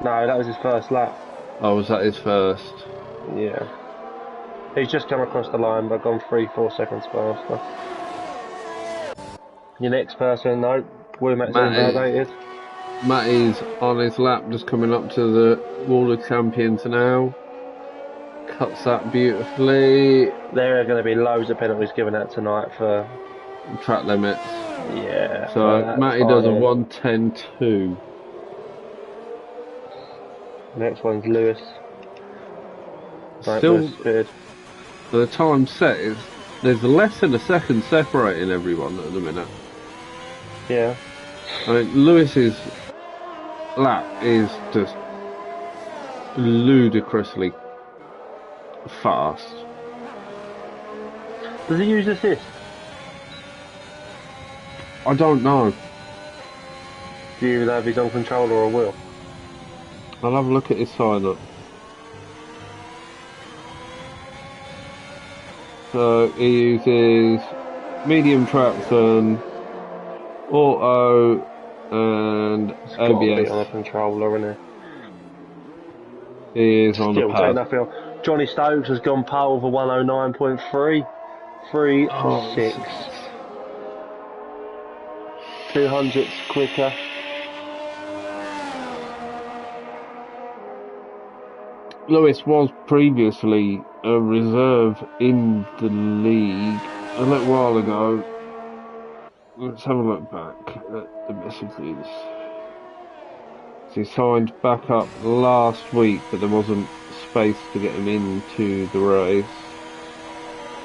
No, that was his first lap. Oh, was that his first? Yeah. He's just come across the line but gone 3-4 seconds faster. Your next person, no, Womack's invalidated. Matty's on his lap, just coming up to the Wall of Champions now. Cuts that beautifully. There are going to be loads of penalties given out tonight for track limits. Yeah. So Matty does a 1:10.2. Next one's Lewis. Still, the time set is there's less than a second separating everyone at the minute. Yeah. I mean, Lewis's lap is just ludicrously fast. Does he use assist? I don't know. Do you have his own controller or wheel? I'll have a look at his sign up. So he uses medium traction, auto, and ABS. On a controller, isn't he? He is on the pad. Nothing on. Johnny Stokes has gone pole for 109.3. 3-6. 200s quicker. Lewis was previously a reserve in the league a little while ago. Let's have a look back at the messages. He signed back up last week, but there wasn't space to get him into the race.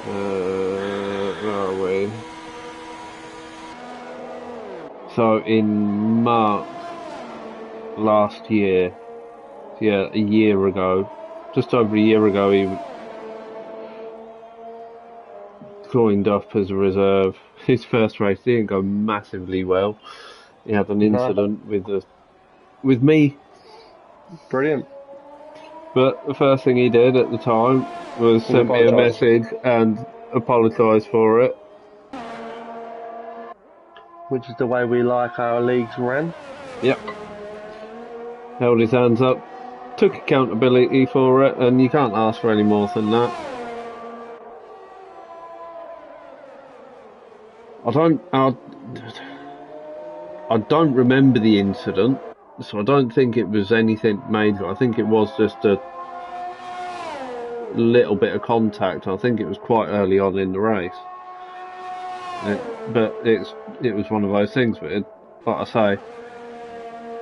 Where are we? So in March last year, yeah, a year ago, just over a year ago, he joined up as a reserve. His first race didn't go massively well. He had an incident with me. Brilliant. But the first thing he did at the time was send me a message and apologise for it. Which is the way we like our leagues ran. Yep. Held his hands up, took accountability for it, and you can't ask for any more than that. I don't remember the incident, so I don't think it was anything major. I think it was just a little bit of contact. I think it was quite early on in the race. But it was one of those things. But like I say,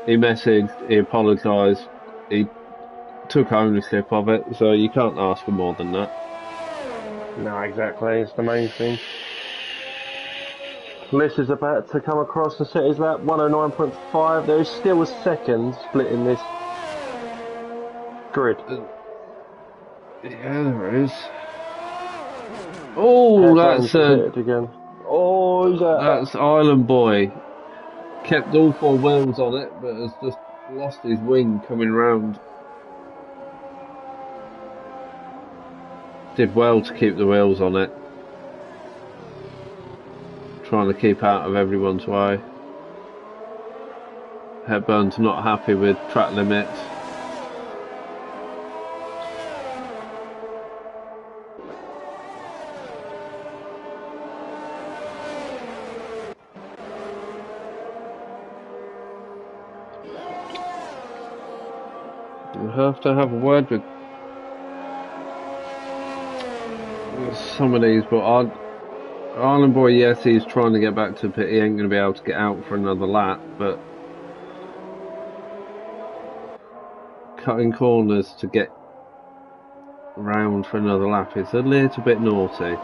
he messaged, he apologised, he took ownership of it, so you can't ask for more than that. No, exactly. It's the main thing. Liss is about to come across and set his lap 109.5. There is still a second split in this grid. Yeah, there is. Oh, that's again. Oh, that's Island Boy. Kept all four wheels on it, but has just lost his wing coming round. Did well to keep the wheels on it. Trying to keep out of everyone's way. Hepburn's not happy with track limits. You have to have a word with some of these, but Island Boy, yes, he's trying to get back to pit. He ain't going to be able to get out for another lap, but cutting corners to get round for another lap is a little bit naughty.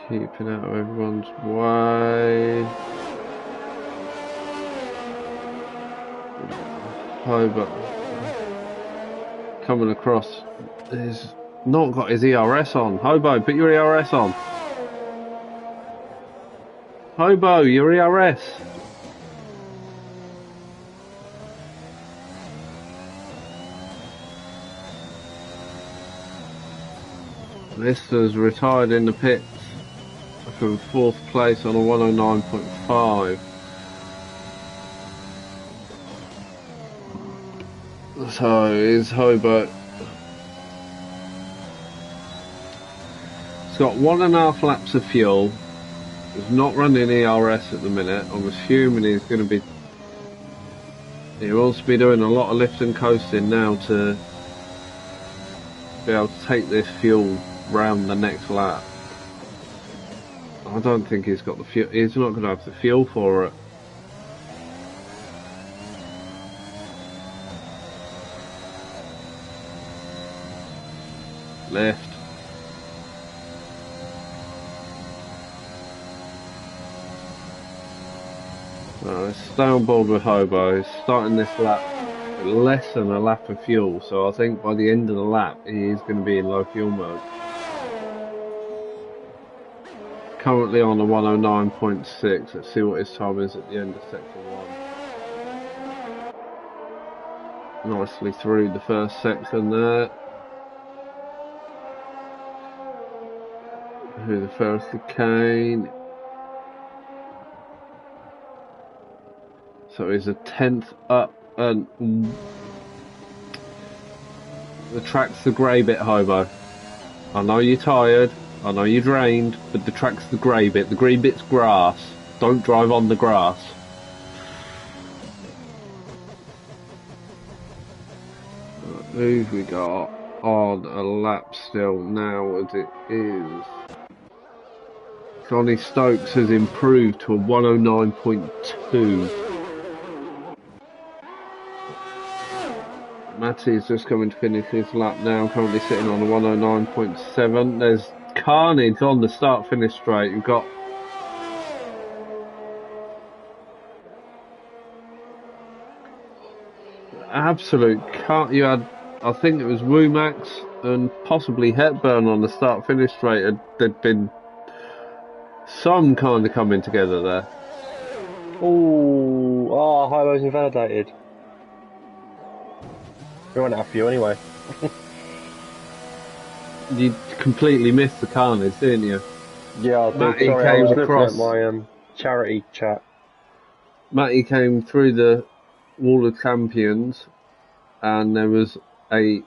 Keeping out of everyone's way. Hobart coming across. He's not got his ERS on. Hobo, put your ERS on. Hobo, your ERS. Lister's retired in the pits from 4th place on a 109.5. So is Hobart. He's got 1.5 laps of fuel. He's not running ERS at the minute. I'm assuming he's going to be. He wants to be doing a lot of lift and coasting now to be able to take this fuel round the next lap. I don't think he's got the fuel. He's not going to have the fuel for it. Left. Stay on board with Hobo. He's starting this lap with less than a lap of fuel, so I think by the end of the lap he is going to be in low fuel mode. Currently on a 109.6. Let's see what his time is at the end of sector 1. Nicely through the first section there. Who the first chicane. So he's a 10th up, and the track's the grey bit, Hobo. I know you're tired, I know you're drained, but the track's the grey bit. The green bit's grass. Don't drive on the grass. Who've we got on a lap still now as it is? Johnny Stokes has improved to a 109.2. Matty's just coming to finish his lap now, currently sitting on a 109.7. There's carnage on the start-finish straight. You've got absolute you had, I think it was Womax and possibly Hepburn on the start-finish straight. There'd been some kind of coming together there. Oh, Hobo's invalidated. We won't have you anyway. You completely missed the carnage, didn't you? Yeah, I did. Matty Sorry, I came was across. looking at my charity chat. Matty came through the wall of champions, and there was a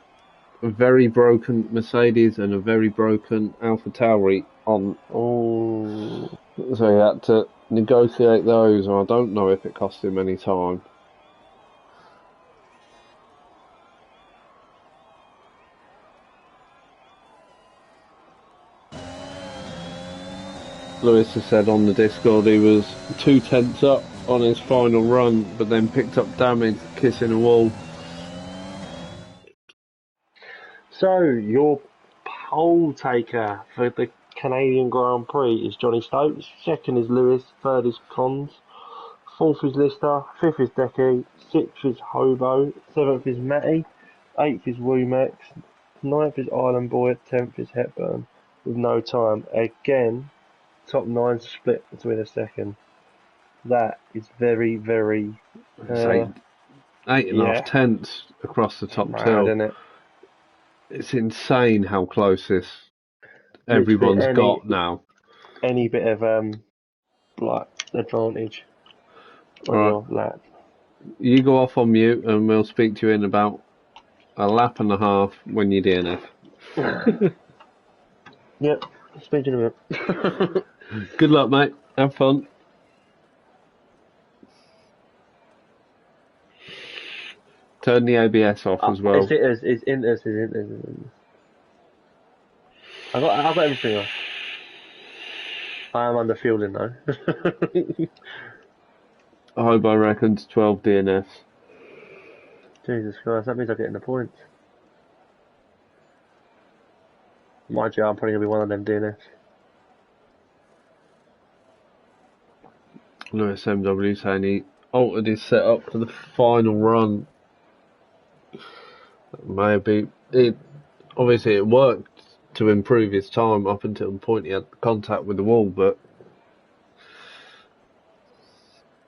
very broken Mercedes and a very broken Alpha Tauri on. Oh. So he had to negotiate those, and I don't know if it cost him any time. Lewis has said on the Discord he was 2/10 up on his final run, but then picked up damage, kissing a wall. So, your pole taker for the Canadian Grand Prix is Johnny Stokes. Second is Lewis. Third is Cons. Fourth is Lister. Fifth is Decky. Sixth is Hobo. Seventh is Matty. Eighth is Womax. Ninth is Island Boy. 10th is Hepburn with no time. Again, top 9 split between a second. That is very, very. Eight and a half tenths across the top mad, two. Isn't it? It's insane how close everyone's got now. Any bit of like advantage on your lap. You go off on mute and we'll speak to you in about a lap and a half when you're DNF. Yep, speak to you in a minute. Good luck, mate. Have fun. Turn the ABS off as well. It's inters. I got everything off. I am under fielding though. Hobo reckons 12 DNFs. Jesus Christ, that means I'm getting the points. Mind you, I'm probably gonna be one of them doing this. Lewis MW saying he altered his setup for the final run. Maybe it obviously it worked to improve his time up until the point he had contact with the wall, but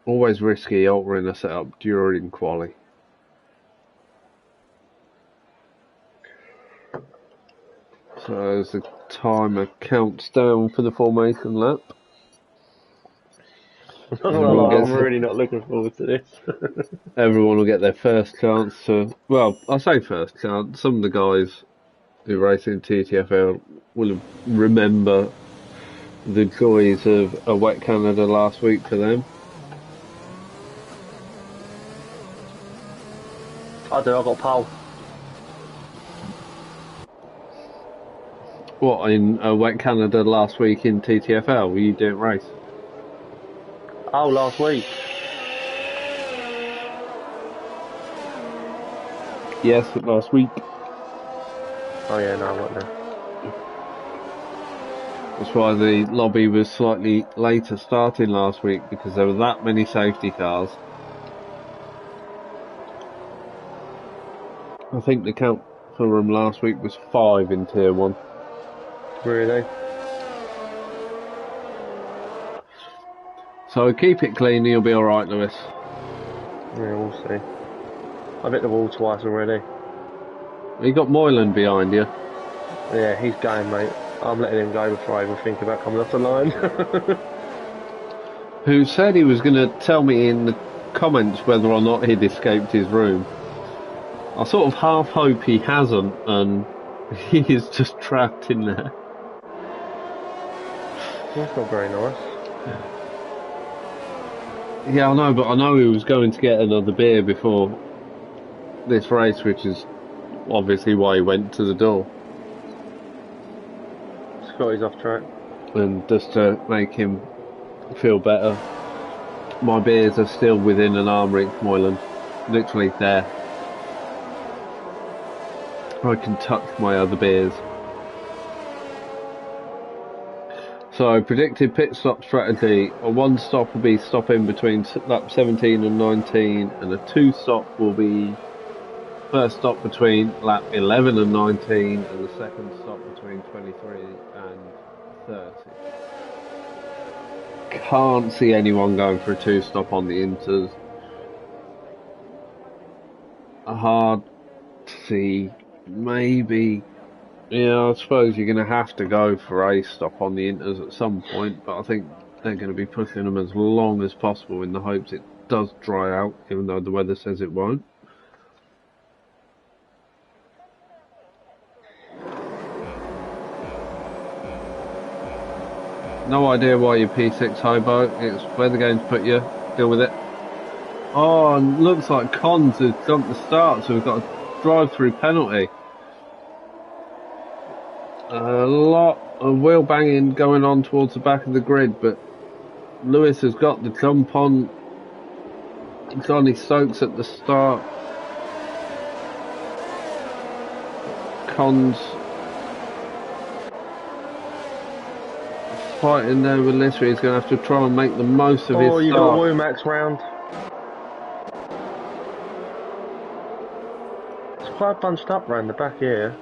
always risky altering a setup during quali. So as the timer counts down for the formation lap. I'm really not looking forward to this. Everyone will get their first chance to, well, I say first chance, some of the guys who race in TTFL will remember the joys of a wet Canada last week for them. I do, I got pole. What, in a wet Canada last week in TTFL, you didn't race? Oh, last week. Yes, last week. Oh yeah, no, I'm not there. That's why the lobby was slightly later starting last week, because there were that many safety cars. I think the count for them last week was 5 in Tier 1. Really? So keep it clean, you'll be alright, Lewis. Yeah, we'll see. I've hit the wall twice already. You got Moylan behind you. Yeah, he's going, mate. I'm letting him go before I even think about coming off the line. Who said he was going to tell me in the comments whether or not he'd escaped his room. I sort of half hope he hasn't, and he is just trapped in there. That's not very nice. Yeah, I know, but I know he was going to get another beer before this race, which is obviously why he went to the door. Scotty's off track. And just to make him feel better, my beers are still within an arm reach, Moylan. Literally there. I can touch my other beers. So, predicted pit stop strategy. A one stop will be stopping between lap 17 and 19, and a two stop will be first stop between lap 11 and 19, and the second stop between 23 and 30. Can't see anyone going for a two stop on the inters. Hard to see. Maybe. Yeah, I suppose you're going to have to go for a stop on the inters at some point, but I think they're going to be pushing them as long as possible in the hopes it does dry out, even though the weather says it won't. No idea why you're P6 Hobo. It's where the game's put you. Deal with it. Oh, and looks like Cons has jumped the start, so we've got a drive-through penalty. A lot of wheel banging going on towards the back of the grid, but Lewis has got the jump on Johnny Stokes at the start. Cons fighting there with Lissy. He's going to have to try and make the most of his start. Oh, you got Womack's round. It's quite bunched up round the back here.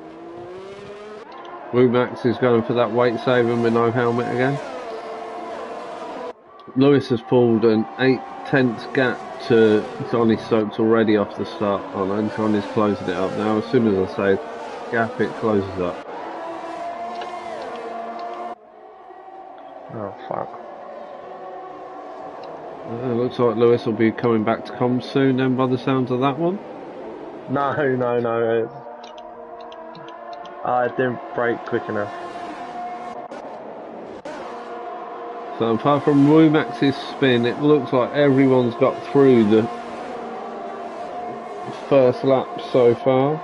Womack is going for that weight saving with no helmet again. Lewis has pulled an 8/10 gap to Johnny Stokes already off the start. Oh no, Johnny's closing it up now. As soon as I say gap, it closes up. Oh, fuck. Looks like Lewis will be coming back to comms soon then by the sounds of that one. No. I didn't brake quick enough. So apart from Womack's spin, it looks like everyone's got through the first lap so far.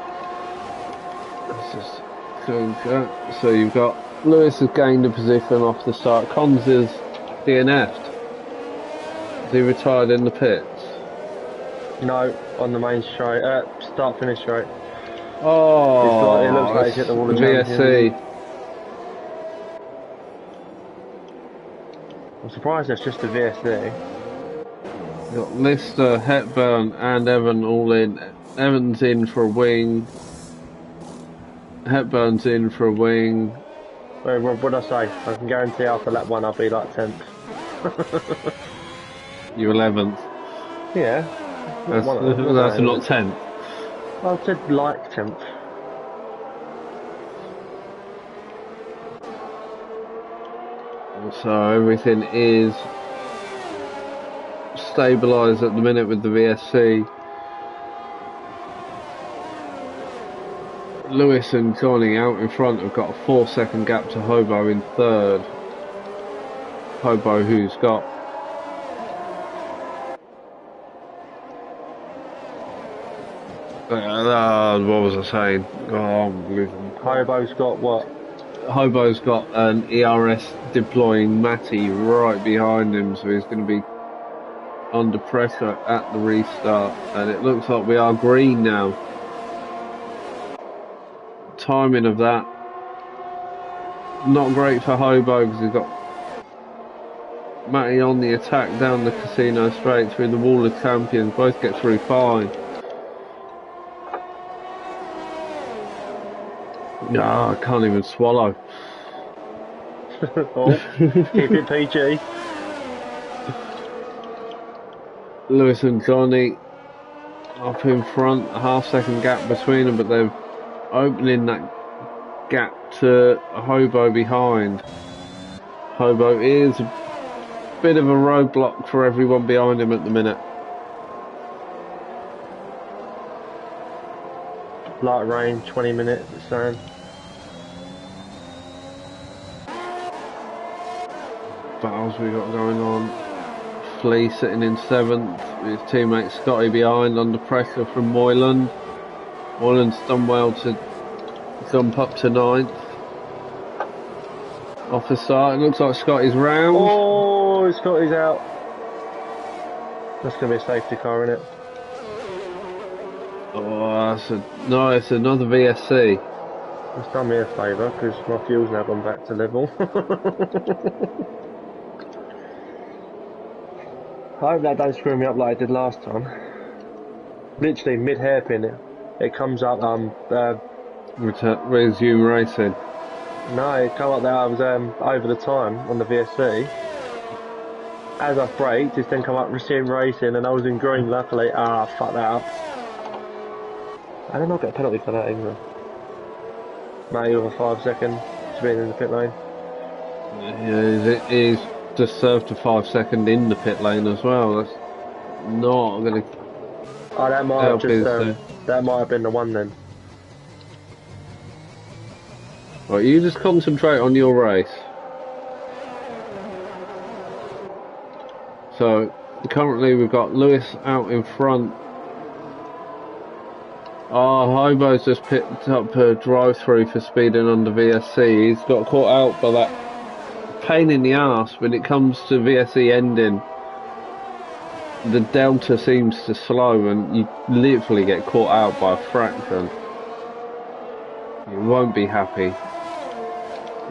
Let's just go that. So you've got Lewis has gained a position off the start. Cons is DNF'd. Has he retired in the pits? No, on the main straight. Start finish straight. It looks Oh, like he's hit it's the wall of champions. VSC. I'm surprised that's just a VSC. Got Lister, Hepburn, and Evan all in. Evan's in for a wing. Hepburn's in for a wing. What would I say? I can guarantee after lap 1 I'll be like 10th. You 11th. Yeah. That's not 10th. I said like 10th. So everything is stabilised at the minute with the VSC. Lewis and Johnny out in front have got a 4-second gap to Hobo in third. Hobo, who's got what was I saying? Oh, I'm losing. Hobo's got what? Hobo's got an ERS deploying Matty right behind him, so he's going to be under pressure at the restart. And it looks like we are green now. Timing of that, not great for Hobo because he's got Matty on the attack down the casino straight through the wall of champions. Both get through fine. No, I can't even swallow. Oh, keep it PG. Lewis and Johnny up in front, a half-second gap between them, but they're opening that gap to Hobo behind. Hobo is a bit of a roadblock for everyone behind him at the minute. Light rain, 20 minutes, it's saying. Battles we got going on. Flea sitting in 7th, with his teammate Scotty behind, under pressure from Moyland. Moyland's done well to jump up to 9th. Off the start, it looks like Scotty's round. Oh, Scotty's out. That's going to be a safety car, isn't it? Oh, no, it's another VSC. It's done me a favour because my fuel's now gone back to level. I hope that don't screw me up like it did last time. Literally mid-hairpin, it comes up, Resume racing. no, it come up that I was over the time on the VSC. As I braked, it's then come up resume racing and I was in green luckily. Ah, fuck that up. I did not get a penalty for that either. Maybe over 5 seconds to being in the pit lane. Yeah, he's just served a 5-second in the pit lane as well. That's not going to. Oh, that might have just that might have been the one then. Right, you just concentrate on your race. So currently we've got Lewis out in front. Oh, Hobo's just picked up a drive-through for speeding under VSC. He's got caught out by that pain in the arse when it comes to VSC ending. The delta seems to slow and you literally get caught out by a fraction. You won't be happy.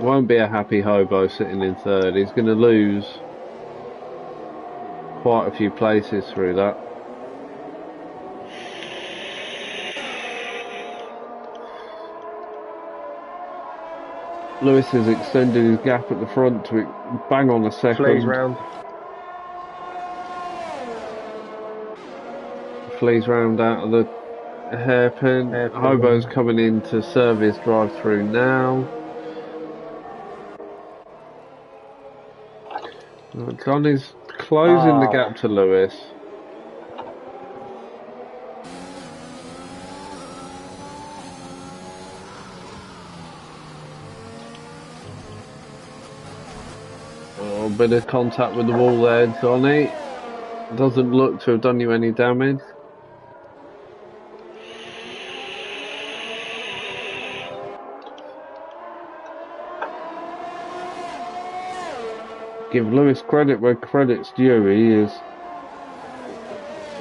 Won't be a happy Hobo sitting in third. He's going to lose quite a few places through that. Lewis has extended his gap at the front to bang on a second. Flees round. Flees round out of the hairpin. Hobo's coming in to serve his drive-through now. Johnny's closing the gap to Lewis. A bit of contact with the wall there, Johnny. Doesn't look to have done you any damage. Give Lewis credit where credit's due. He is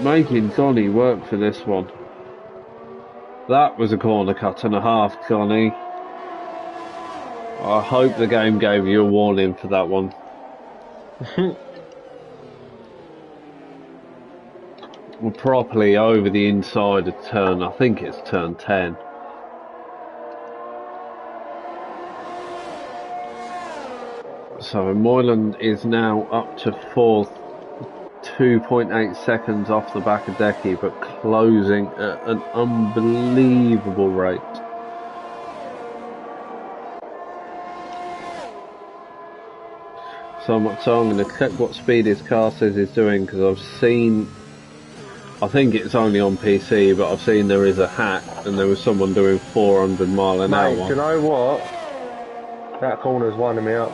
making Johnny work for this one. That was a corner cut and a half, Johnny. I hope the game gave you a warning for that one. We're properly over the inside of turn, I think it's turn 10. So Moylan is now up to fourth, 2.8 seconds off the back of Decky, but closing at an unbelievable rate. So I'm going to check what speed his car says he's doing, because I've seen, I think it's only on PC, but I've seen there is a hack and there was someone doing 400 mile an hour. Mate, do you know what? That corner's winding me up.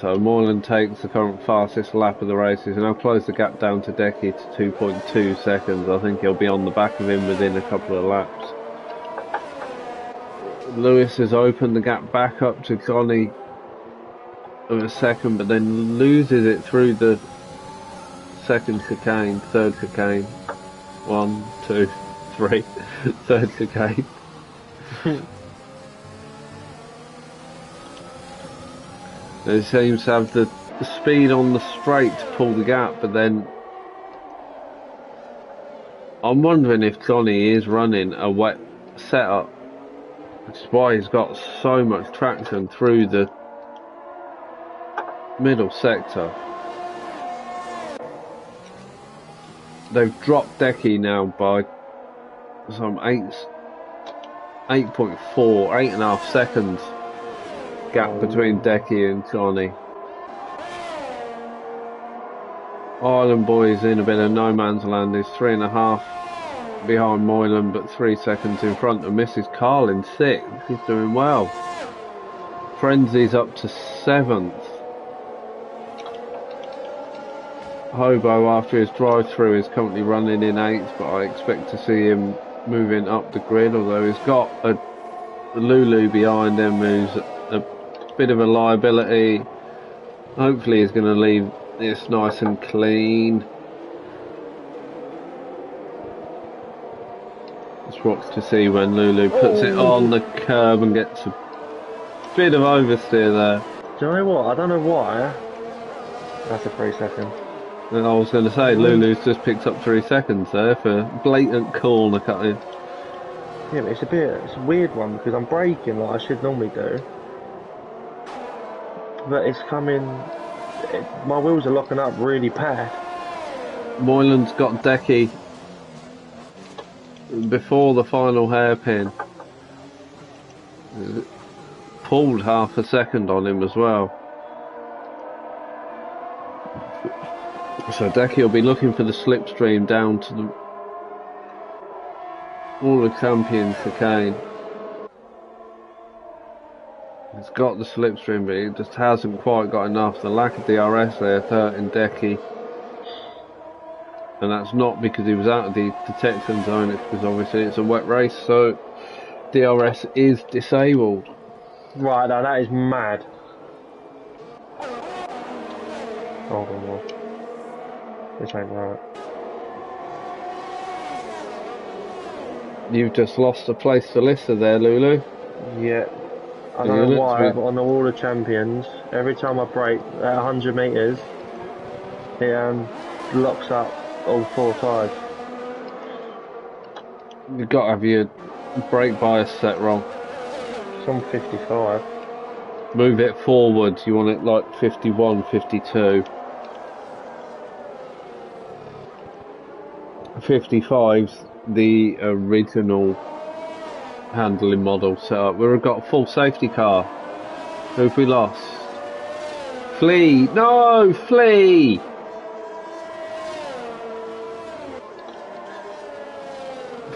So Moylan takes the current fastest lap of the race. He's now closed the gap down to Decky to 2.2 seconds. I think he'll be on the back of him within a couple of laps. Lewis has opened the gap back up to Johnny of a second, but then loses it through the second chicane, third chicane. 1, 2, 3, third chicane. He seems to have the speed on the straight to pull the gap, but then I'm wondering if Johnny is running a wet setup, which is why he's got so much traction through the middle sector. They've dropped Decky now by some 8.4, 8.5 seconds gap between Decky and Johnny. Ireland boys in a bit of no man's land. Is 3.5 behind Moylan, but 3 seconds in front of Mrs. Carl in 6th. He's doing well. Frenzy's up to 7th. Hobo, after his drive-through, is currently running in 8th, but I expect to see him moving up the grid, although he's got a Lulu behind him who's a bit of a liability. Hopefully he's going to leave this nice and clean. Let's watch to see when Lulu puts it on the curb and gets a bit of oversteer there. Do you know what? I don't know why. That's a 3 second. And I was going to say, Lulu's just picked up 3 seconds there for blatant corner cutting. Yeah, but it's a weird one because I'm braking like I should normally do. But it's coming, my wheels are locking up really bad. Moylan's got Decky before the final hairpin. Pulled half a second on him as well. So Decky will be looking for the slipstream down to the All the Champion chicane. He's got the slipstream, but he just hasn't quite got enough. The lack of DRS there hurting Decky. And that's not because he was out of the detection zone, it's because obviously it's a wet race, so DRS is disabled. Right, now that is mad. Hold on, well. This ain't right. You've just lost a place to Lister there, Lulu. Yeah. I don't know why, but on the Wall of Champions, every time I brake at 100 metres, it locks up all 4 tyres. You've got to have your brake bias set wrong. It's on 55. Move it forward, you want it like 51, 52. 55's the original handling model set up. We've got a full safety car. Who have we lost? Flea! No! Flea!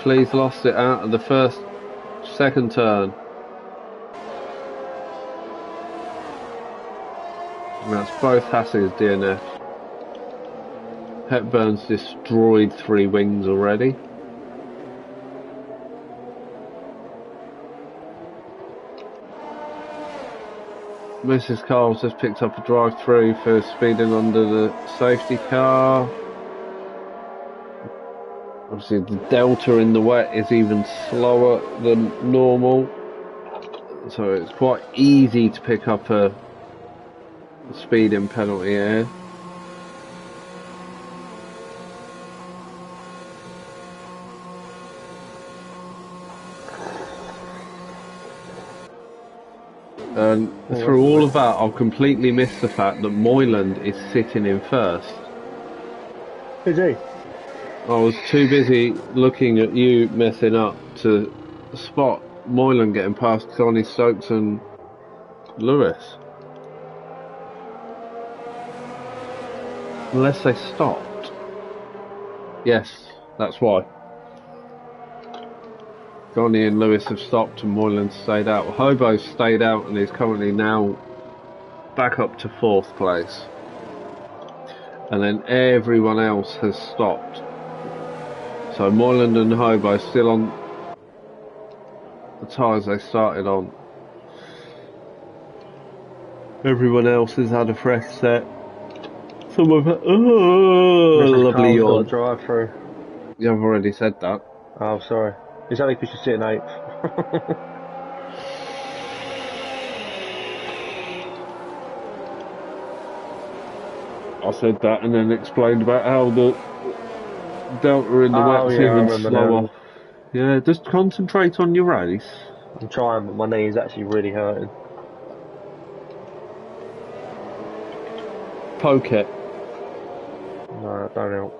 Flea's lost it out of the second turn. And that's both Hass's DNF. Hepburn's destroyed 3 wings already. Mrs. Carl's just picked up a drive-through for speeding under the safety car. Obviously, the delta in the wet is even slower than normal, so it's quite easy to pick up a speeding penalty here. And through all of that, I've completely missed the fact that Moyland is sitting in first. Is he? I was too busy looking at you messing up to spot Moyland getting past Johnny Stokes and Lewis. Unless they stopped. Yes, that's why. Johnny and Lewis have stopped and Moyland stayed out. Hobo stayed out and is currently now back up to 4th place. And then everyone else has stopped. So Moyland and Hobo still on the tyres they started on. Everyone else has had a fresh set. Some of it. Oh, lovely yawn. Drive through. Yeah, I've already said that. Oh, sorry. It's only because you're sitting 8th. I said that and then explained about how the delta in the wet's even slower. Now. Yeah, just concentrate on your race. I'm trying, but my knee is actually really hurting. Poke it. No, it don't help.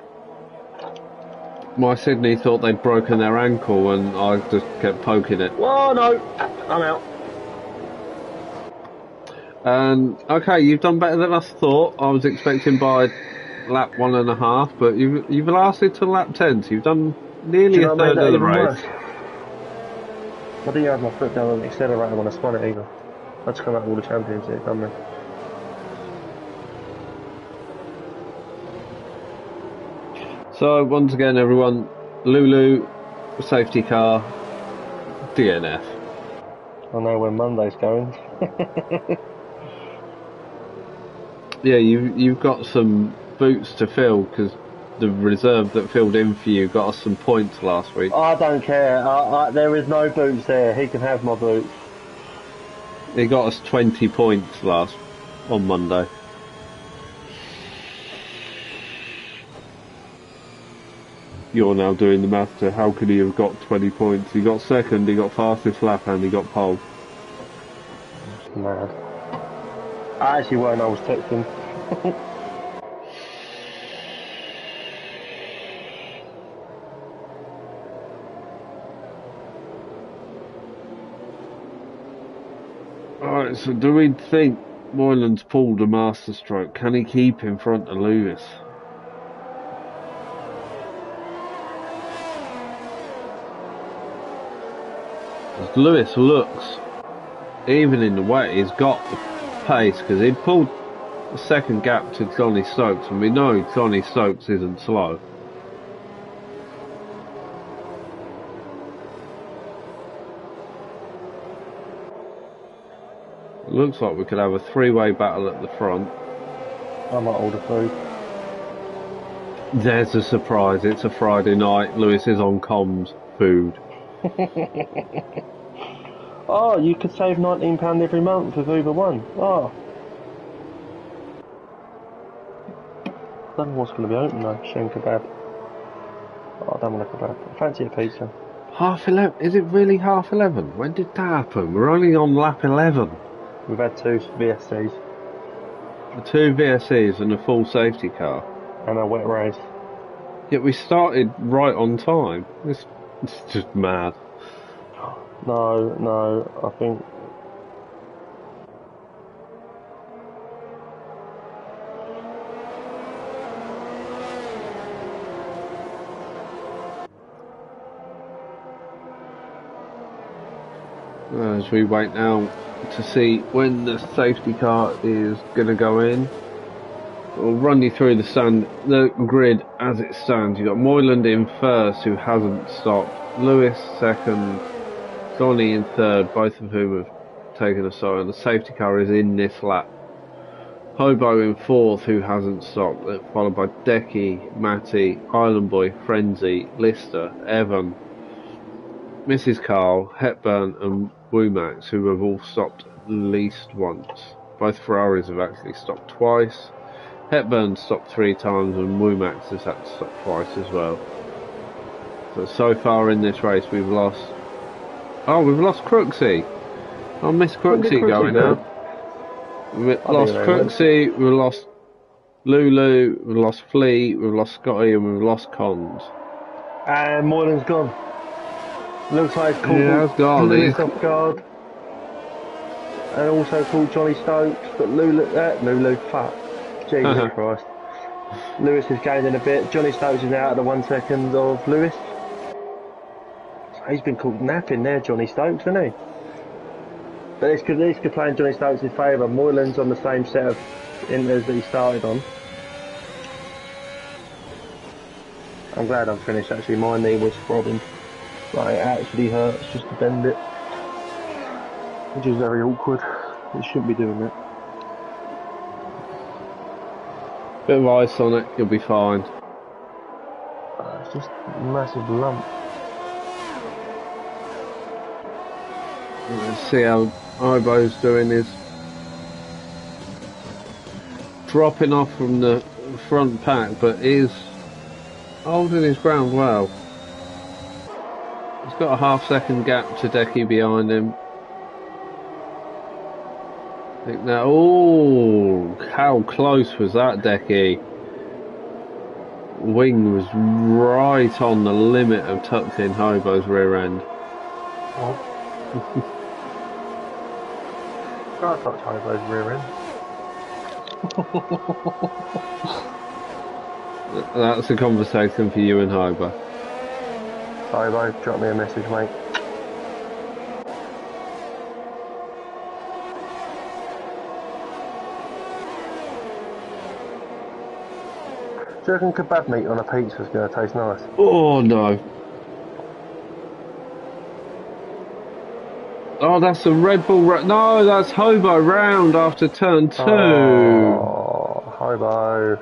My Sydney thought they'd broken their ankle and I just kept poking it. Oh no! I'm out. And okay, you've done better than I thought. I was expecting by lap 1.5, but you've lasted till lap 10, so you've done nearly a third of the race. Worse? I didn't have my foot down on the accelerator when I spun it either. I just come out of all the champions here, done me. So once again, everyone, Lulu, safety car, DNF. I know when Monday's going. Yeah, you've got some boots to fill because the reserve that filled in for you got us some points last week. I don't care. There is no boots there. He can have my boots. He got us 20 points on Monday. You're now doing the math to how could he have got 20 points? He got second, he got fastest lap, and he got pole. That's mad. I actually weren't, I was texting. Alright, so do we think Moyland's pulled a masterstroke? Can he keep in front of Lewis? Lewis looks, even in the wet, he's got the pace because he'd pulled the second gap to Johnny Stokes, and we know Johnny Stokes isn't slow. It looks like we could have a three-way battle at the front. I might order food. There's a surprise, it's a Friday night, Lewis is on comms, food. Oh, you could save £19 every month with Uber One. Oh. I don't know what's going to be open though. Shem kebab. Oh, I don't want a kebab. I fancy a pizza. 11:30? Is it really 11:30? When did that happen? We're only on lap 11. We've had 2 VSCs. 2 VSCs and a full safety car. And a wet race. Yet we started right on time. It's just mad. No, I think... As we wait now to see when the safety car is going to go in. We'll run you through the grid as it stands. You've got Moyland in first, who hasn't stopped. Lewis second. Johnny in third, both of whom have taken a side, and the safety car is in this lap. Hobo in fourth, who hasn't stopped, followed by Decky, Matty, Island Boy, Frenzy, Lister, Evan, Mrs. Carl, Hepburn and Woomax, who have all stopped at least once. Both Ferraris have actually stopped twice. Hepburn stopped 3 times and Woomax has had to stop twice as well. So far in this race we've lost... Oh, we've lost Crooksy. I miss Crooksy going now. We've lost Crooksy, we've lost Lulu, we've lost Flea, we've lost Scotty and we've lost Cons. And Moylan's gone. Looks like it's called He's gone. Lewis off guard. And also called Johnny Stokes, but Lulu, fuck. Jesus Christ. Lewis is gaining a bit. Johnny Stokes is out at the 1 second of Lewis. So he's been called napping there, Johnny Stokes, hasn't he? But this could play in Johnny Stokes' favour. Moylan's on the same set of inters that he started on. I'm glad I'm finished actually. My knee was throbbing. Like, it actually hurts just to bend it. Which is very awkward. You shouldn't be doing that. Bit of ice on it, you'll be fine. It's just a massive lump. Let's see how Ibo's doing. Is dropping off from the front pack, but is holding his ground well. He's got a half-second gap to Decky behind him. I think now, oh, how close was that, Decky? Wing was right on the limit of tucked in Hobo's rear end. Oh. Can't touch Hobo's rear end. That's a conversation for you and Hobo. Hobo, drop me a message, mate. Do you reckon kebab meat on a pizza is going to taste nice? Oh no. Oh, that's a Red Bull. No, that's Hobo round after turn 2. Oh, Hobo.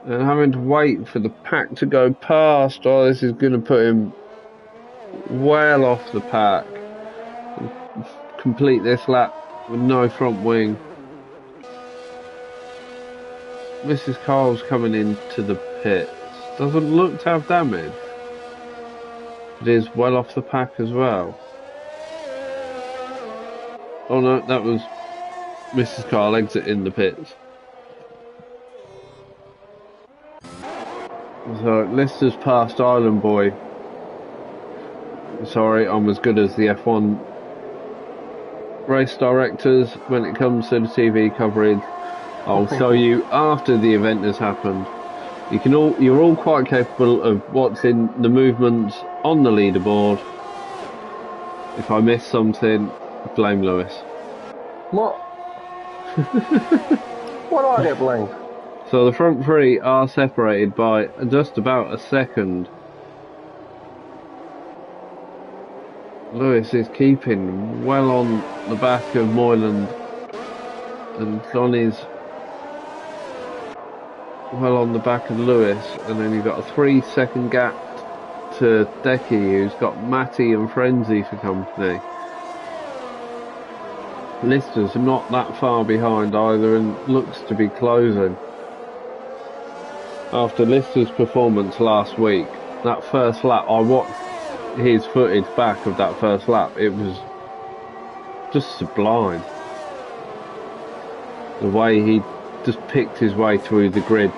And having to wait for the pack to go past. Oh, this is going to put him well off the pack. Complete this lap with no front wing. Mrs. Carl's coming into the pits. Doesn't look to have damage. It is well off the pack as well. Oh no, that was Mrs. Carl exiting the pits. So Lister's passed Island Boy. Sorry, I'm as good as the F1 race directors when it comes to the TV coverage. I'll show you after the event has happened. You're all quite capable of watching the movements on the leaderboard. If I miss something, blame Lewis. What? Why do I get blamed? So the front three are separated by just about a second. Lewis is keeping well on the back of Moyland, and Johnny's well on the back of Lewis, and then you've got a 3-second gap to Decky, who's got Matty and Frenzy for company. Lister's not that far behind either and looks to be closing. After Lister's performance last week, that first lap, I watched his footage back of that first lap, it was just sublime. The way he just picked his way through the grid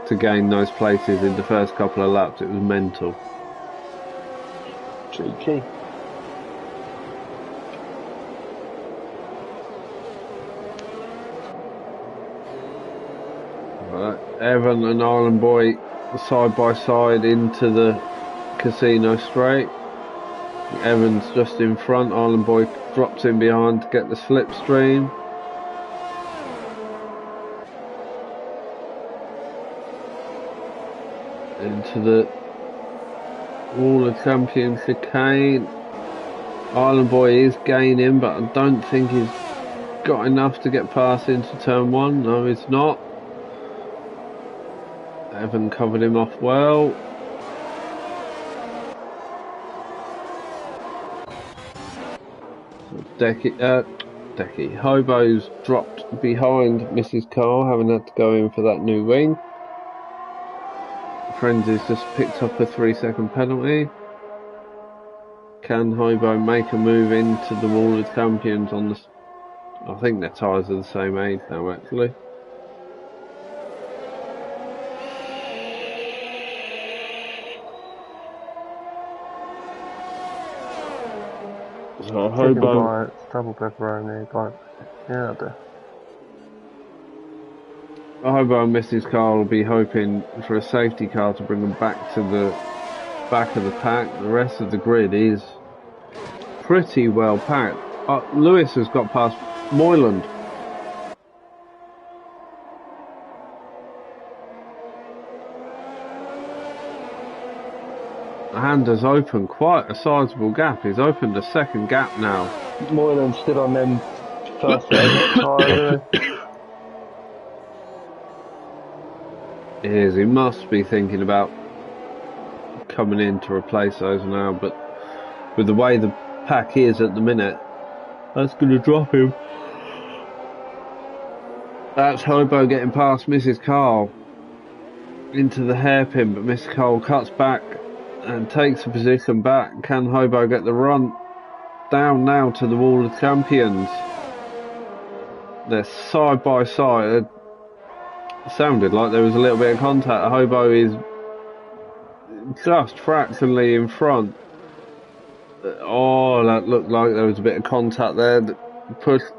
to gain those places in the first couple of laps, it was mental. Cheeky. Evan and Island Boy side by side into the casino straight. Evan's just in front, Island Boy drops in behind to get the slipstream. Into the Wall of Champions chicane. Island Boy is gaining, but I don't think he's got enough to get past into turn 1. No, he's not. Evan covered him off well. Decky. Hobo's dropped behind Mrs. Carl, having had to go in for that new wing. Frenzy's just picked up a 3-second penalty. Can Hobo make a move into the Wall of Champions on the... I think their tyres are the same age now, actually. So Hobo... bites, double pepperoni, like... Yeah, I do. Hobo and Mrs. Carl will be hoping for a safety car to bring them back to the back of the pack. The rest of the grid is pretty well packed. Lewis has got past Moyland. And has opened quite a sizable gap. He's opened a second gap now. Moyland stood on them first tyres. He is. He must be thinking about coming in to replace those now, but with the way the pack is at the minute, that's going to drop him. That's Hobo getting past Mrs. Carl into the hairpin, but Mrs. Carl cuts back and takes the position back. Can Hobo get the run down now to the Wall of Champions? They're side by side. It sounded like there was a little bit of contact. Hobo is just fractionally in front. Oh, that looked like there was a bit of contact there that pushed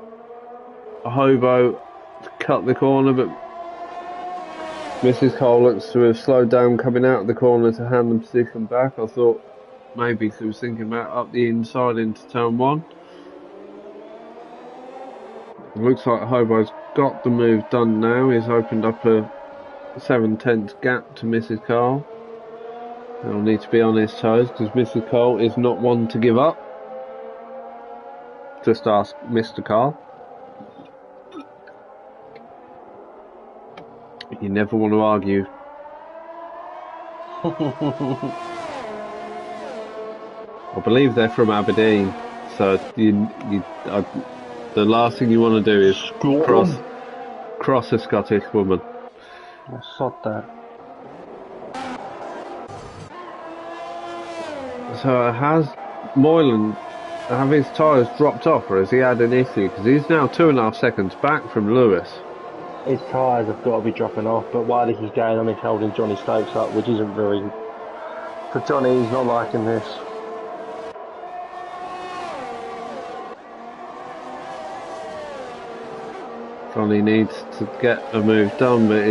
Hobo to cut the corner, but Mrs. Cole looks to have slowed down coming out of the corner to hand the position back. I thought maybe she was thinking about up the inside into turn 1. It looks like Hobo's got the move done now. He's opened up a 7/10 gap to Mrs. Cole. He'll need to be on his toes because Mrs. Cole is not one to give up. Just ask Mr. Cole. You never want to argue. I believe they're from Aberdeen, so the last thing you want to do is cross a Scottish woman. I sod that. So has Moyland have his tyres dropped off, or has he had an issue? Because he's now 2.5 seconds back from Lewis. His tyres have got to be dropping off, but while this is going on, he's holding Johnny Stokes up, which isn't very... For Johnny, he's not liking this. Johnny needs to get a move done, but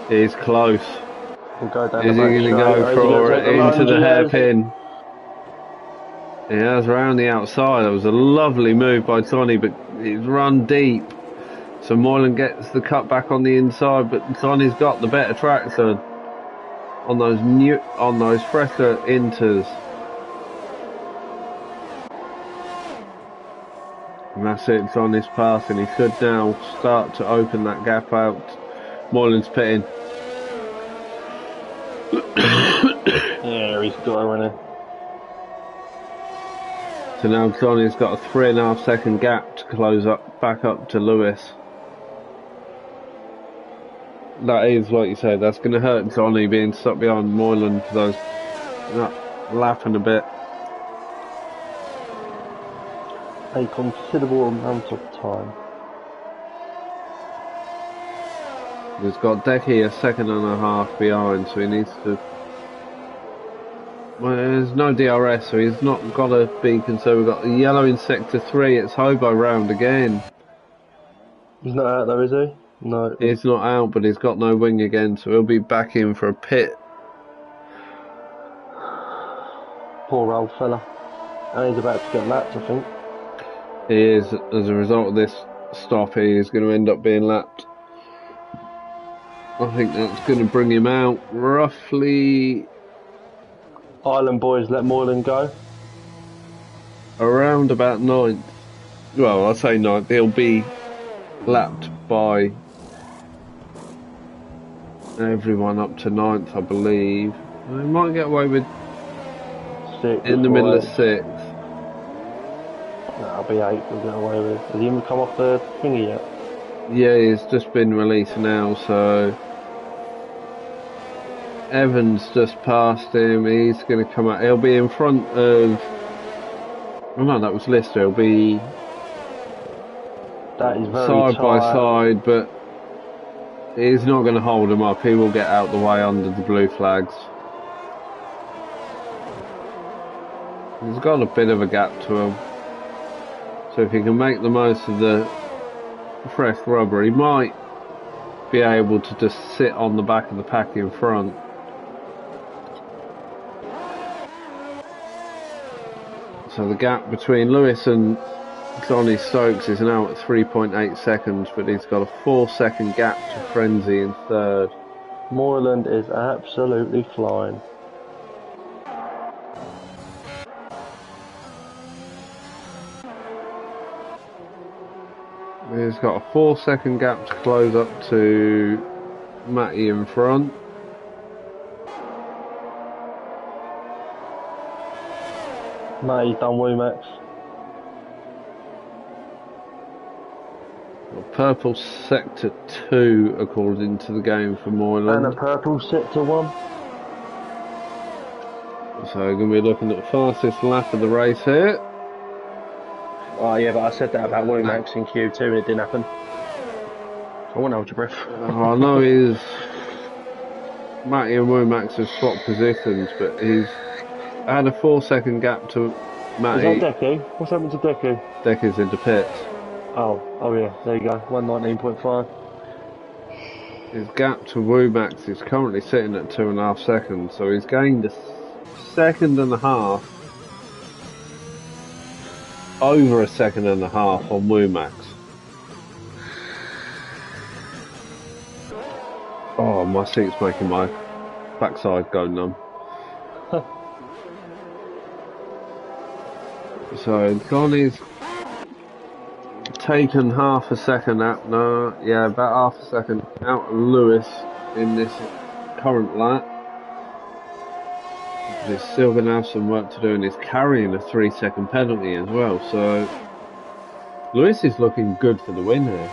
he's close. We'll go down is he going to go for it into the hairpin? He has round the outside. That was a lovely move by Johnny, but he's run deep. So Moylan gets the cut back on the inside, but Johnny's got the better traction on those fresher inters. And that's it, Johnny's passing. He should now start to open that gap out. Moylan's pitting. Yeah, he's got a winner. So now Johnny's got a 3.5 second gap to close up back up to Lewis. That is, like you said, that's going to hurt Johnny being stuck behind Moylan for those laughing a bit. A considerable amount of time. He's got Decky a 1.5 seconds behind, so he needs to... Well, there's no DRS, so he's not got to be concerned. We've got the yellow in sector 3, it's Hobo round again. He's not out though, is he? No. He's not out, but he's got no wing again, so he'll be back in for a pit. Poor old fella. And he's about to get lapped, I think. He is, as a result of this stop, he is going to end up being lapped. I think that's going to bring him out roughly... Island boys let Moylan go. around about ninth. Well, I say ninth. He'll be lapped by everyone up to ninth, I believe. He might get away with Sixth, in the middle of sixth. No, I'll be eighth. We'll get away with it. Has he even come off the thingy yet? Yeah, he's just been released now, so Evans just passed him. He's going to come out. He'll be in front of. Oh no, that was Lister. He'll be That is very side by tight. side, but he's not going to hold him up. He will get out the way under the blue flags. He's got a bit of a gap to him, so if he can make the most of the fresh rubber, he might be able to just sit on the back of the pack in front. So the gap between Lewis and Johnny Stokes is now at 3.8 seconds, but he's got a 4-second gap to Frenzy in third. Moreland is absolutely flying. He's got a 4-second gap to close up to Matty in front. Matty's done Womax. Purple sector 2 according to the game for Moreland. And a purple sector 1. So we're going to be looking at the fastest lap of the race here. Oh yeah, but I said that about Womax in Q2 and it didn't happen. I won't hold your breath. I know he's Matty and Womax have swapped positions, but he's had a 4-second gap to Matty. Is that Deku? What's happened to Deku? Decker's in the pits. Oh yeah, there you go. 119.5. His gap to Womax is currently sitting at 2.5 seconds, so he's gained a second and a half. Over a second and a half on Womax. Oh, my seat's making my backside go numb. So Connie's taken half a second out. No, yeah, about half a second out of Lewis in this current lap. He's still going to have some work to do, and he's carrying a 3-second penalty as well. So Lewis is looking good for the win here.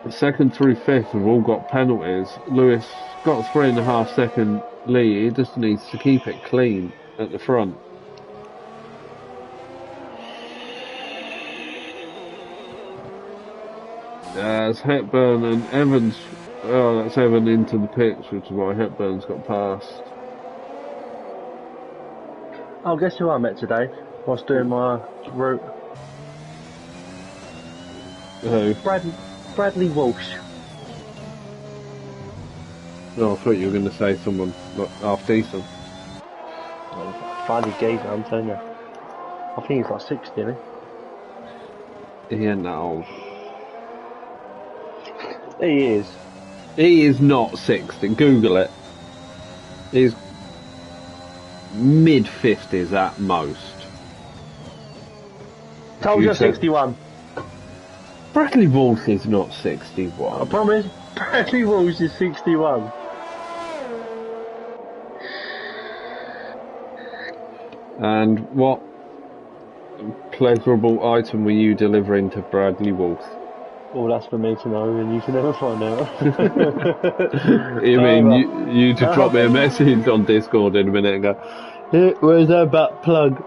The second through fifth have all got penalties. Lewis got a 3.5 second lead. He just needs to keep it clean at the front. As Hepburn and Evans, oh, that's Evan into the pits, which is why Hepburn's got past. Oh, guess who I met today whilst doing my route? Who? Bradley Walsh. Oh, I thought you were going to say someone like half decent. Funny geezer, I'm telling you. I think he's like 60, isn't He ain't that old. he? He is. He is not 60. Google it. He's mid-50s at most. Told you 61. Bradley Walsh is not 61. I promise. Bradley Walsh is 61. And what pleasurable item were you delivering to Bradley Walsh? Well, that's for me to know, and you can never find out. You mean you just drop me a message on Discord in a minute and go, "Hey, where's that butt plug?"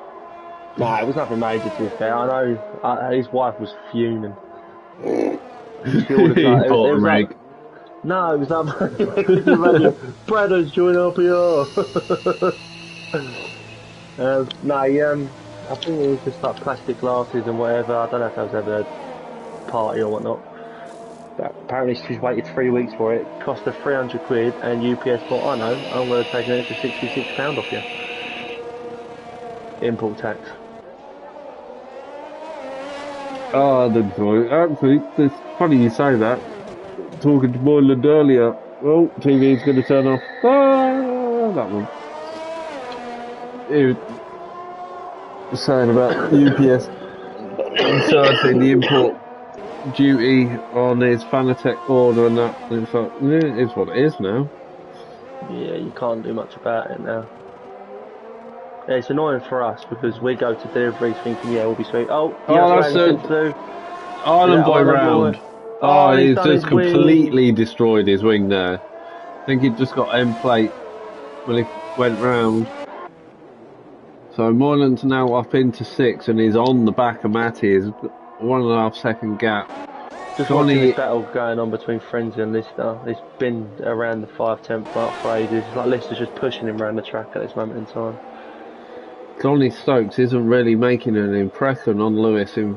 Nah, it was nothing major to be fair. I know his wife was fuming. She ordered He like, bought it a was rig. like, no, it was that Brado's joined RPR. I think it was just like plastic glasses and whatever. I don't know if that was ever a party or whatnot. But apparently she's waited 3 weeks for it. Cost her 300 quid, and UPS thought, I know, I'm going to take an extra £66 off you. Import tax. Oh, I didn't know. Actually, it's funny you say that. Talking to Moyland earlier, Oh, TV's going to turn off. Ah, that one. He was saying about UPS inserting the import duty on his Fanatec order and that. And it's like, it is what it is now. Yeah, you can't do much about it now. Yeah, it's annoying for us because we go to deliveries thinking, yeah, we'll be sweet. Oh, the Oh, that's Australian the said to Island Boy Island Boy. round. Oh, Oh, he's he's done his just wing. completely destroyed his wing there. I think he just got end plate when he went round. So Moylan's now up into 6 and he's on the back of Matty. He's 1.5 second gap. Just watching this battle going on between Frenzy and Lister. It's been around the 5-10th mark for ages. It's like Lister's just pushing him around the track at this moment in time. Johnny Stokes isn't really making an impression on Lewis in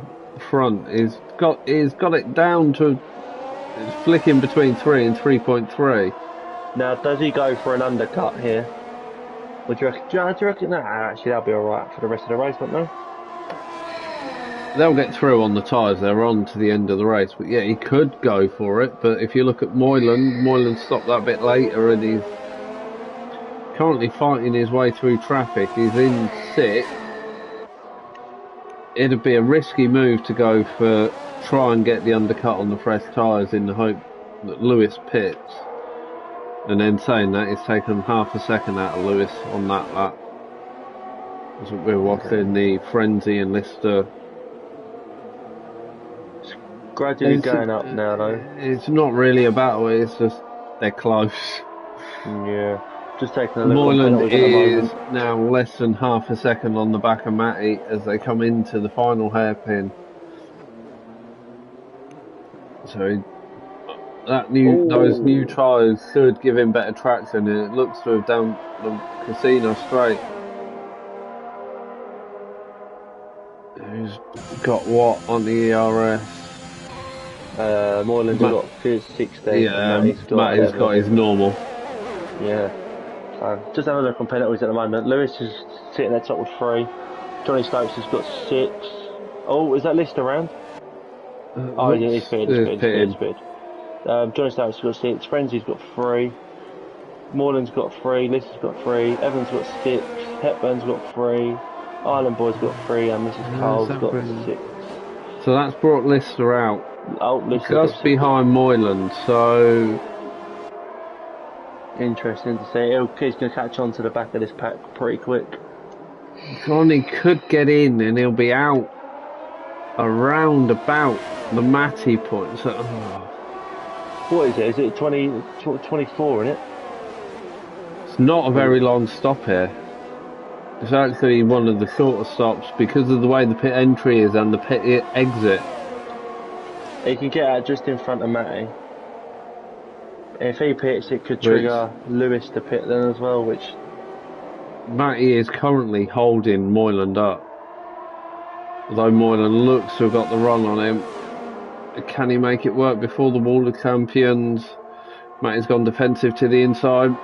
front. He's got it down to it's flicking between 3 and 3.3. Now, does he go for an undercut here? Would you reckon? Do you reckon? Nah, actually, that'll be alright for the rest of the race, won't they? They'll get through on the tyres. They're on to the end of the race. But yeah, he could go for it. But if you look at Moylan stopped that bit later and he's currently fighting his way through traffic. He's in 6th. It'd be a risky move to go for try and get the undercut on the fresh tyres in the hope that Lewis pits. And then saying that, he's taken half a second out of Lewis on that lap. As we're watching the Frenzy and Lister. It's gradually going up now, though. It's not really a battle, it's just they're close. Yeah, just taking a look. Moylan is now less than half a second on the back of Matty as they come into the final hairpin. So those new tyres should give him better traction, and it looks to have down the Casino straight. Who's got what on the ERS? Moylan's got 16. Yeah, Matty's got his normal. Yeah. Just have a look on penalties at the moment. Lewis is sitting at top with 3. Johnny Stokes has got 6. Oh, is that list around? Oh, yeah, he's pitted. Johnny Stokes has got 6. Frenzy's got 3. Moylan's got 3. Lister's got 3. Evans got 6. Hepburn's got 3. Island Boy's got 3. And Mrs. Cole's got 6. So that's brought Lister out. Oh, Lister just behind Moylan, so interesting to see. He's going to catch on to the back of this pack pretty quick. Johnny could get in and he'll be out around about the Matty point. So, what is it? Is it 24 in it? It's not a very long stop here. It's actually one of the shorter stops because of the way the pit entry is and the pit exit. He can get out just in front of Matty. If he pits, it could trigger Lewis to pit then as well, which... Matty is currently holding Moylan up. Although Moylan looks to have got the run on him. Can he make it work before the Wall of Champions? Matty's gone defensive to the inside.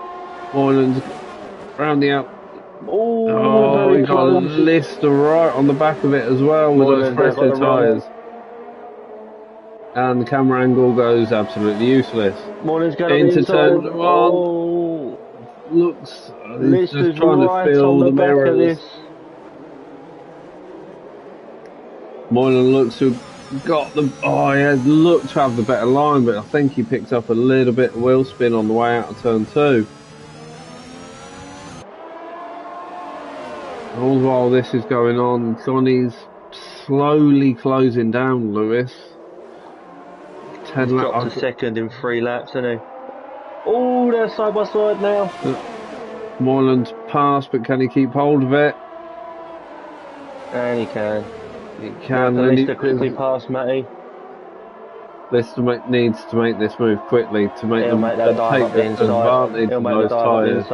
Moylan's round the out. Oh, he got a Lister right on the back of it as well with those pressure tyres. And the camera angle goes absolutely useless. Moylan's got into turn 1. Oh. Looks, he's just trying to fill the mirrors. Moylan looks to have got the. Oh, he has looked to have the better line, but I think he picked up a little bit of wheel spin on the way out of turn 2. All while this is going on, Johnny's slowly closing down Lewis. He's dropped to second in 3 laps, isn't he? Oh, they're side by side now. Moylan's passed, but can he keep hold of it? And he can. He can. Lister quickly past Matty. Lister needs to make this move quickly to make them take the advantage of those tyres.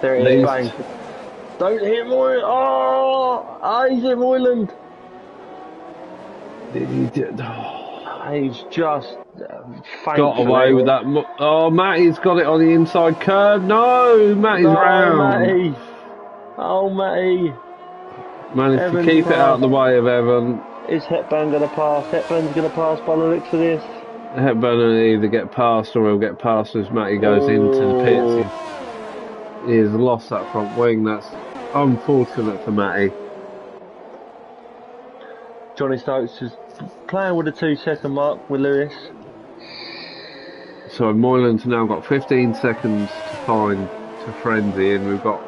There it is, bang. Don't hit Moylan. Oh, he's hit Moylan. He's just got away with that. Oh, Matty's got it on the inside curve. No, Matty's round. Matty. Oh, Matty. Managed to keep it out of the way of Evan. Is Hepburn going to pass? Hepburn's going to pass by the looks of this. Hepburn will either get past or he'll get past as Matty goes into the pits. He's lost that front wing. That's unfortunate for Matty. Johnny Stokes is playing with the 2-second mark with Lewis. So Moylan's now got 15 seconds to find to frenzy, and we've got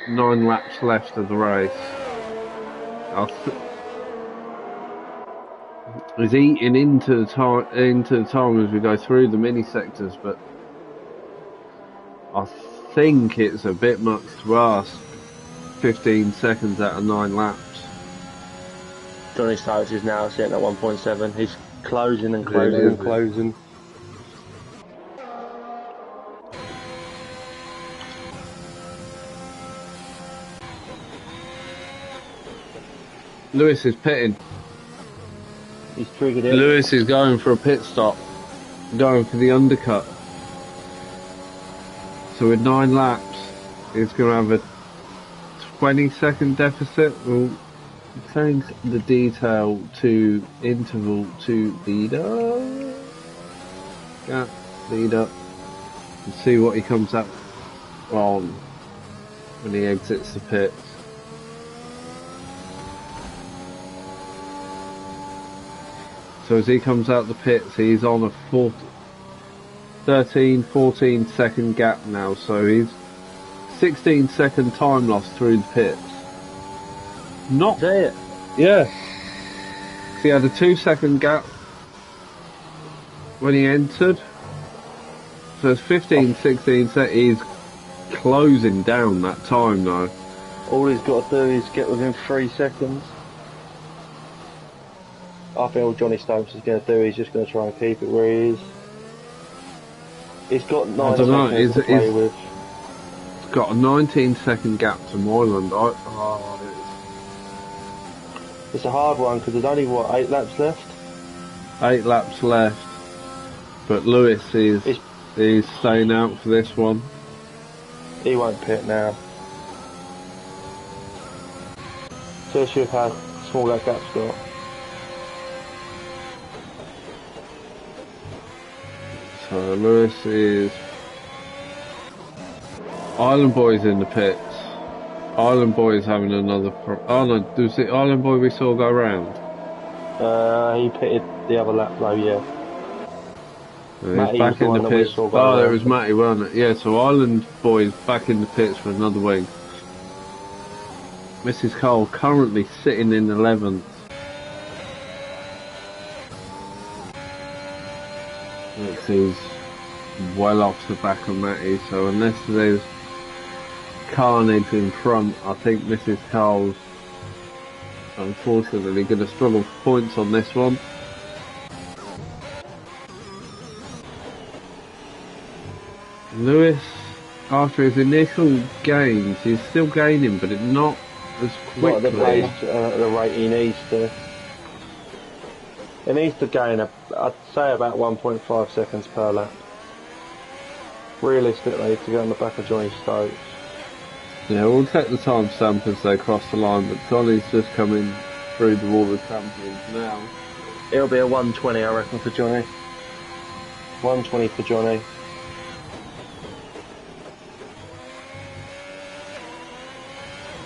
9 laps left of the race. He's eating into the time as we go through the mini sectors, but I think it's a bit much to ask. 15 seconds out of 9 laps. Johnny Stokes is now sitting at 1.7. He's closing and closing and closing. Lewis is pitting. He's triggered it. Lewis is going for a pit stop, going for the undercut. So with 9 laps, he's going to have a 20-second deficit. We'll change the detail to interval to leader. Yeah, leader. And see what he comes up on when he exits the pits. So as he comes out the pits, he's on a 14 second gap now. So he's 16-second time loss through the pits. Not it. Yeah. So he had a 2-second gap when he entered. So it's 15, 16 seconds. He's closing down that time now. All he's got to do is get within 3 seconds. I think all Johnny Stokes is going to do, he's just going to try and keep it where he is. He's got 9 seconds to play with. He's got a 19-second gap to Moyland. It's a hard one because there's only, 8 laps left? 8 laps left. But Lewis is staying out for this one. He won't pit now. So should have had small that gap's got. So Lewis is... Island Boy's in the pits. Island Boy's having another... Oh no, was it Island Boy we saw go round? He pitted the other lap though, yeah. He's back in the pits. Oh, there was Matty, wasn't it? Yeah, so Island Boy's back in the pits for another wing. Mrs. Cole currently sitting in 11th. He's well off the back of Matty, so unless there's carnage in front, I think Mrs. Cole's unfortunately going to struggle for points on this one. Lewis, after his initial gains, he's still gaining, but it's not as quickly. Not at the pace, the rate he needs to. He needs to gain, I'd say, about 1.5 seconds per lap. Realistically, to get on the back of Johnny Stokes. Yeah, we'll take the timestamp as they cross the line, but Johnny's just coming through the wall of champions now. It'll be a 120, I reckon, for Johnny. 120 for Johnny.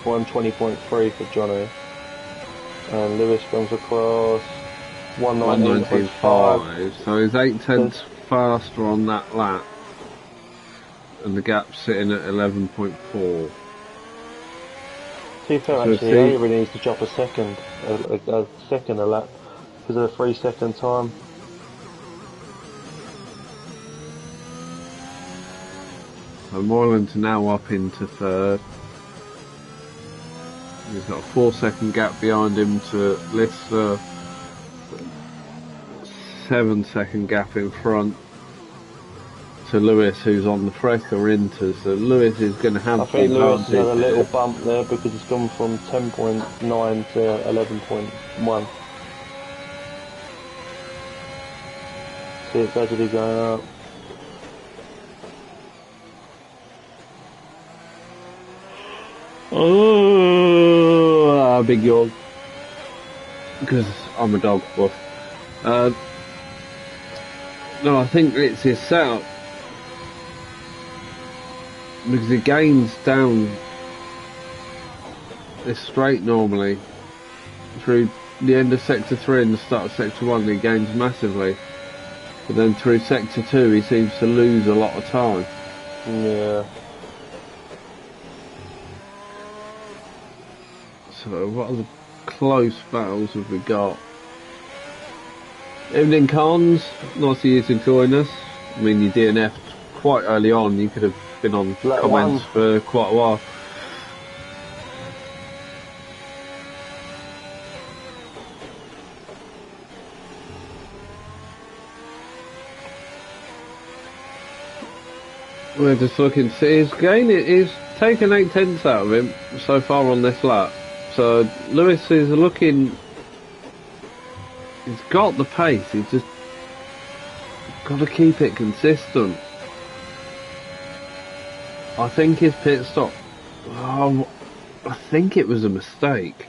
$120.3 for Johnny. And Lewis comes across 119.5. So he's 8/10 faster on that lap. And the gap's sitting at 11.4. To be fair, actually, he only really needs to drop a second a lap because of the 3 second time. So Moylan's now up into third. He's got a 4-second gap behind him to Lister. 7-second gap in front to Lewis, who's on the fresher into. So Lewis is going to have the advantage. I think Lewis has had a little bump there because it's gone from 10.9 to 11.1. See it gradually going up. Oh, a big yawn. Because I'm a dog buff. No, I think it's his setup. Because he gains down this straight normally. Through the end of Sector 3 and the start of Sector 1 he gains massively. But then through Sector 2 he seems to lose a lot of time. Yeah. So what other close battles have we got? Evening Cons, nice of you to join us. I mean you DNF'd quite early on, you could have been on comments for quite a while. We're just looking to see his gain. He's taken 8/10 out of him so far on this lap. So Lewis is looking. He's got the pace. He's just got to keep it consistent. I think his pit stop. I think it was a mistake.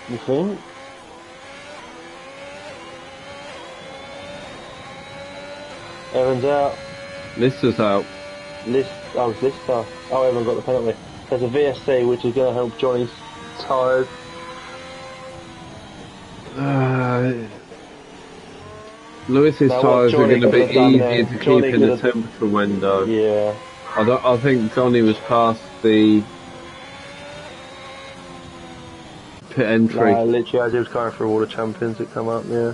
You think? Evans out. Lister's out. Lister. Oh, Evan got the penalty. There's a VSC which is going to help Johnny's tyres. Lewis's tyres are going to be easier to keep in the temperature window. Yeah. I think Johnny was past the pit entry. Literally as he was going through all the champions that come up, yeah.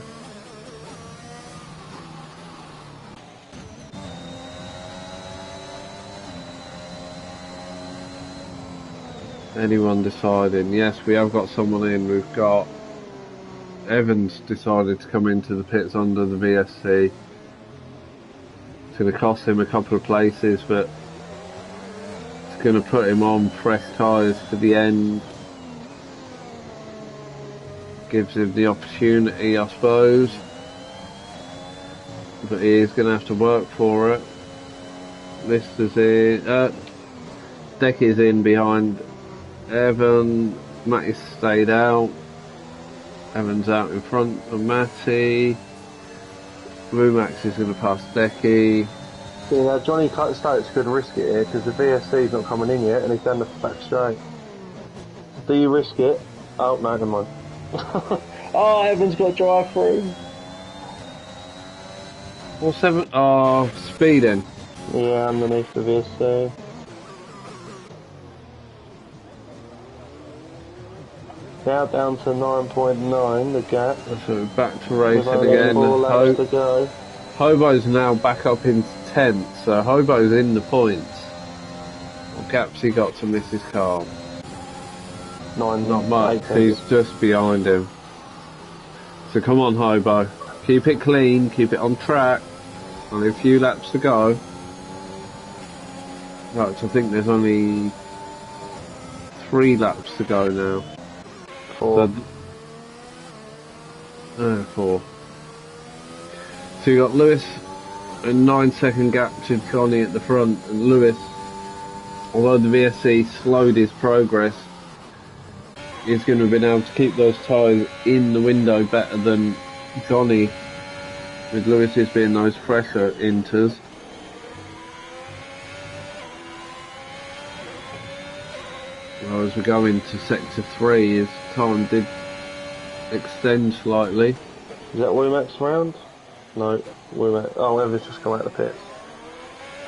Anyone deciding? Yes, we have got someone in. We've got Evans decided to come into the pits under the VSC. It's going to cost him a couple of places, but it's going to put him on fresh tyres for the end. Gives him the opportunity, I suppose. But he is going to have to work for it. Lister's in. Decky's in behind Evan. Matty's stayed out. Evan's out in front of Matty. Rumax is going to pass Decky. See, now Johnny Stokes could risk it here because the VSC's not coming in yet and he's down the back straight. Do you risk it? Oh, no, never mind. Oh, Evan's got to drive through. Well, 7. Oh, speeding. Yeah, underneath the VSC. Now down to 9.9, the gap. So back to racing again. 4 laps to go. Hobo's now back up in 10th, so Hobo's in the points. What gap's he got to miss his car? 9. Not much, he's just behind him. So come on Hobo, keep it clean, keep it on track. Only a few laps to go. Right, so I think there's only 3 laps to go now. 4. So, 4. So you got Lewis, a 9-second gap to Johnny at the front, and Lewis, although the VSC slowed his progress, is going to have been able to keep those tyres in the window better than Johnny, with Lewis's being those fresher inters. Well, as we go into Sector 3, his time did extend slightly. Is that Womack's round? No, Womack. Oh, Evans just come out of the pits.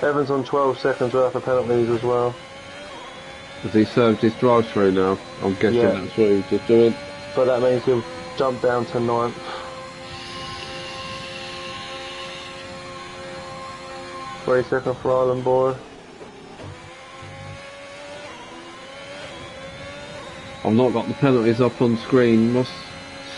Evans on 12 seconds worth of penalties as well. Has he served his drive-through now? I'm guessing that's what he was just doing. But that means he'll jump down to 9th. Three seconds for Island Boy. I've not got the penalties up on screen. What's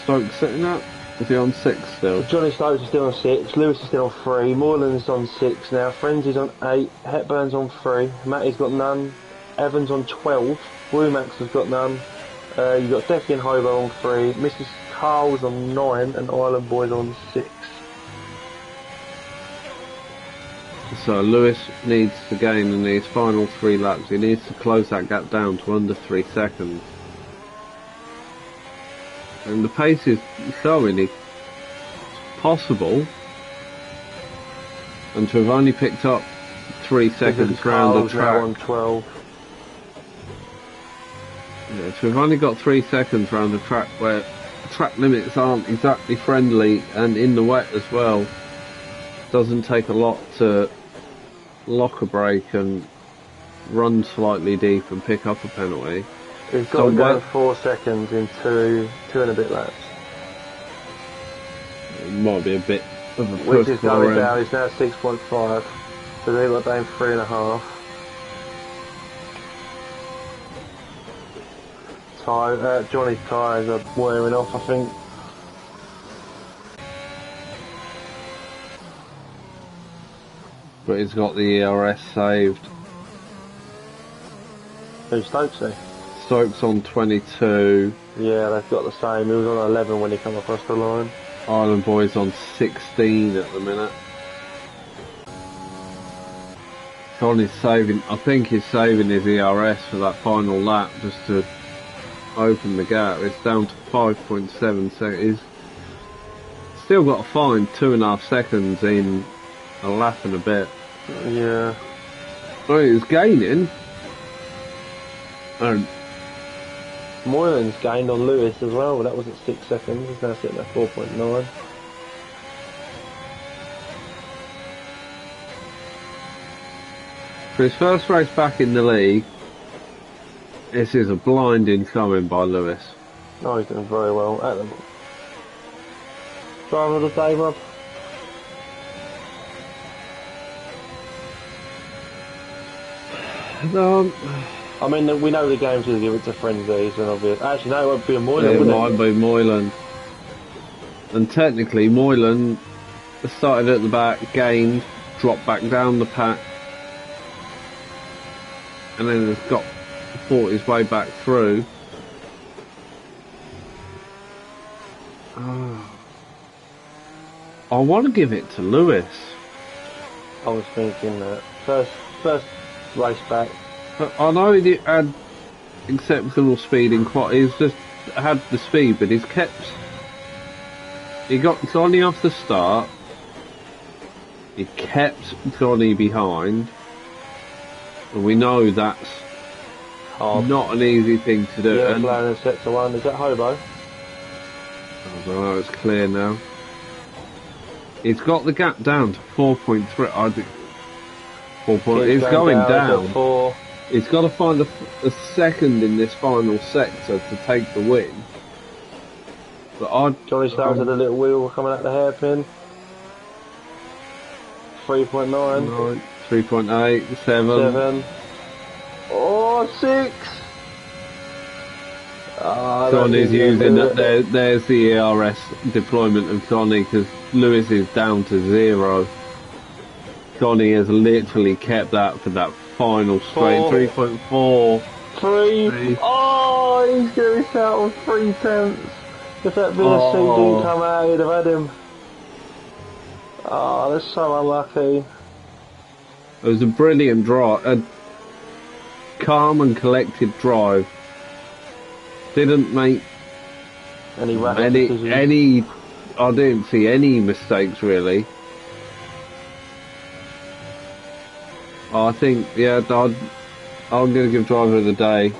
Stokes sitting at? Is he on 6 still? Johnny Stokes is still on 6, Lewis is still on 3, Moreland's on 6 now, Frenzy's on 8, Hepburn's on 3, Matty's got none, Evans on 12, Womax has got none, you've got Decky and Hobo on 3, Mrs. Carl's on 9, and Island Boy's on 6. So Lewis needs to gain in these final 3 laps. He needs to close that gap down to under 3 seconds. And the pace is showing. He's possible, and to have only picked up 3 seconds round the track. Now on 12. Yeah, to have only got 3 seconds round the track where track limits aren't exactly friendly and in the wet as well. Doesn't take a lot to lock a brake and run slightly deep and pick up a penalty. He's got to go 4 seconds in two and a bit laps. It might be a bit of a push. Which is going down, he's now 6.5. So they've got down 3.5. Johnny's tyres are wearing off, I think. But he's got the ERS saved. Who's Stokesy? Stokes on 22. Yeah, they've got the same. He was on 11 when he came across the line. Island Boy's on 16 at the minute. Johnny's saving, I think he's saving his ERS for that final lap just to open the gap. It's down to 5.7 seconds. He's still got to find 2.5 seconds in a lap and a bit. Yeah. Well, he's gaining. And Moylan's gained on Lewis as well, but that was at 6 seconds. He's now sitting at 4.9. for his first race back in the league, this is a blinding coming by Lewis. Oh, he's doing very well at them. Driver of the day, Rob. I mean, we know the game's going to give it to Frenzy, so obvious. Actually, no, it won't be a Moylan, It might be Moylan. And technically, Moylan started at the back, gained, dropped back down the pack, and then has fought his way back through. I want to give it to Lewis. I was thinking that. First race back. But I know he had exceptional speed in quite. He's just had the speed, but he got Johnny off the start. He kept Johnny behind, and we know that's not an easy thing to do. Yeah, and blowing in sets of one. Is that Hobo? I don't know, it's clear now. He's got the gap down to 4.3. I think 4 point. It's going down. 4. He's got to find a second in this final sector to take the win. But Johnny starts at the little wheel coming out the hairpin. 3.9. 3.8, 7. Oh, 6. Johnny's using that. There's the ERS deployment of Johnny because Lewis is down to 0. Johnny has literally kept that for that final straight. 3.4. 3. Oh, he's going to be out on 3/10. If that VSC didn't come out, he'd have had him. Oh, that's so unlucky. It was a brilliant drive. A calm and collected drive. Didn't make any. I didn't see any mistakes really. I think, yeah, I'm going to give driver of the day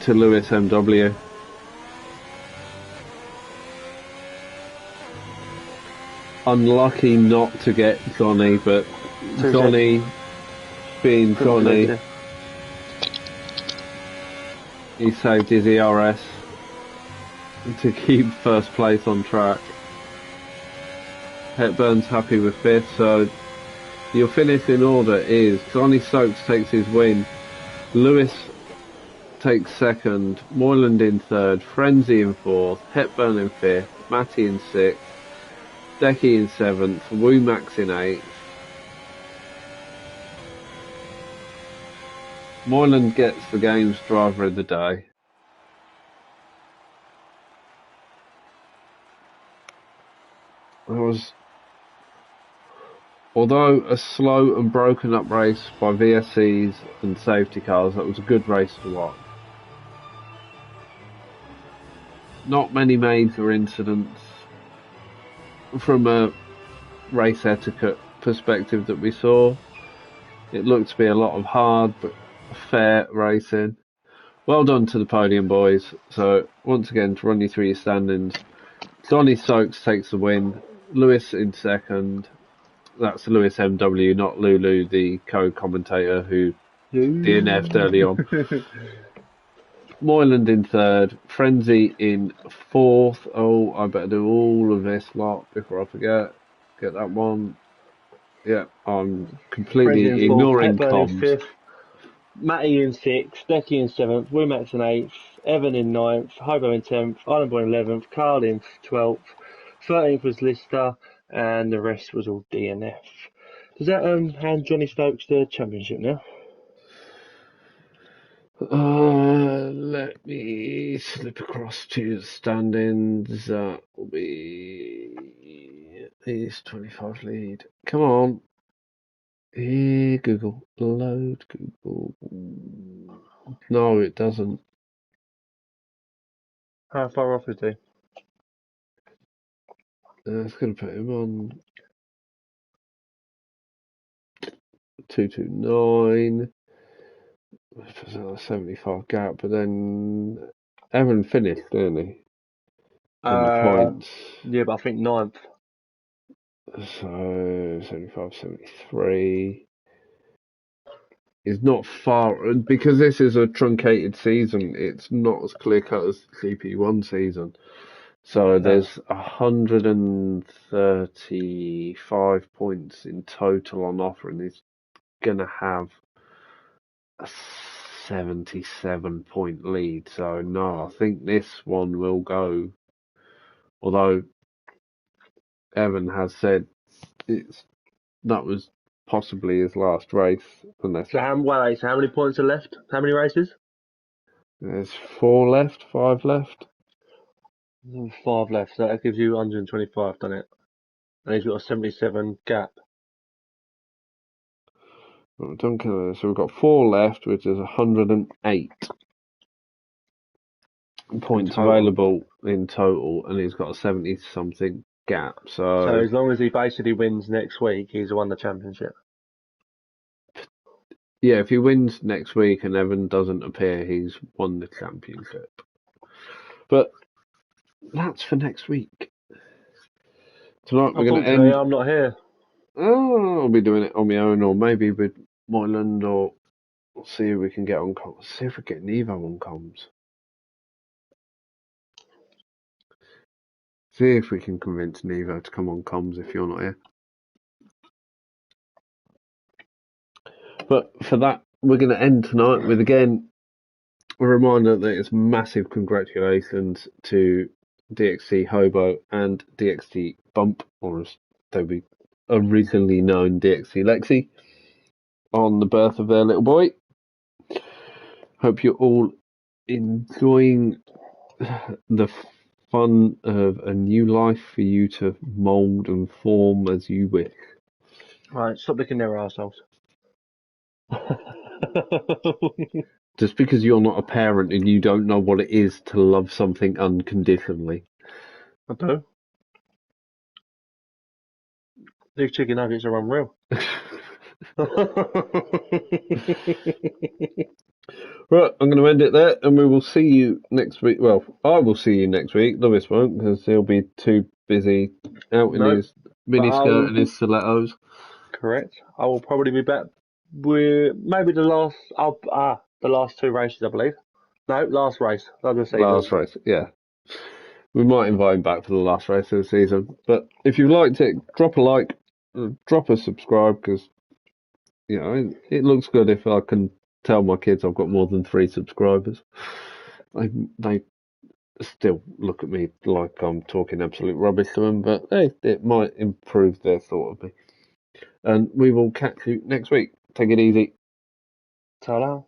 to Lewis MW. Unlucky not to get Johnny, but Johnny being Johnny, he saved his ERS to keep first place on track. Hepburn's happy with 5th, so your finish in order is Johnny Stokes takes his win, Lewis takes 2nd, Moyland in 3rd, Frenzy in 4th, Hepburn in 5th, Matty in 6th, Decky in 7th, Woomax in 8th. Moyland gets the game's driver of the day. Although a slow and broken up race by VSCs and safety cars, that was a good race to watch. Not many major incidents. from a race etiquette perspective that we saw. It looked to be a lot of hard but fair racing. Well done to the podium boys. So once again, to run you through your standings, Donny Stokes takes the win. Lewis in second. That's Lewis MW, not Lulu, the co-commentator who DNF'd early on. Moyland in third. Frenzy in fourth. Oh, I better do all of this lot before I forget. Get that one. Yeah, I'm completely Frenzy in fourth, ignoring Hepburn in comms. fifth, Matty in sixth, Decky in seventh, Wimax in eighth, Evan in ninth, Hobo in 10th, Islandboy in 11th, Carl in 12th, 13th was Lister, and the rest was all DNF. Does that hand Johnny Stokes the championship now? Let me slip across to the standings. That will be his 25 lead. Come on. Here, Google. Load Google. No, it doesn't. How far off is he? It's going to put him on 229. There's a 75 gap, but then Evan finished, didn't he? On the points. Yeah, but I think ninth. So 75, 73. Is not far, because this is a truncated season. It's not as clear cut as GP1 season. So there's 135 points in total on offer, and he's gonna have a 77-point lead. So no, I think this one will go. Although Evan has said that was possibly his last race, unless So how many points are left? How many races? there's 4 left, 5 left. 5 left, so that gives you 125, doesn't it? And he's got a 77 gap. Well, Duncan, so we've got 4 left, which is 108 points available in total, and he's got a 70-something gap. So as long as he basically wins next week, he's won the championship. Yeah, if he wins next week and Evan doesn't appear, he's won the championship. But that's for next week. Tonight we're going to end. I'm not here. Oh, I'll be doing it on my own, or maybe with Moyland, or we'll see if we can get on comms. See if we get Nevo on comms. See if we can convince Nevo to come on comms if you're not here. But for that, we're going to end tonight with, again, a reminder that it's massive congratulations to DXT Hobo and DXT Bump, or as they be originally known, DXT Lexi, on the birth of their little boy. Hope you're all enjoying the fun of a new life for you to mould and form as you wish. Right, stop licking their arseholes. Just because you're not a parent and you don't know what it is to love something unconditionally. I do. These chicken nuggets are unreal. Right, I'm going to end it there, and we will see you next week. Well, I will see you next week. Lewis won't, because he'll be too busy out in his miniskirt and his stilettos. Correct. I will probably be back with maybe the last 2 races, I believe. No, last race of the season. Last race, yeah. We might invite him back for the last race of the season. But if you liked it, drop a like, drop a subscribe, because it looks good if I can tell my kids I've got more than 3 subscribers. They still look at me like I'm talking absolute rubbish to them, but hey, it might improve their thought of me. And we will catch you next week. Take it easy. Ta-da.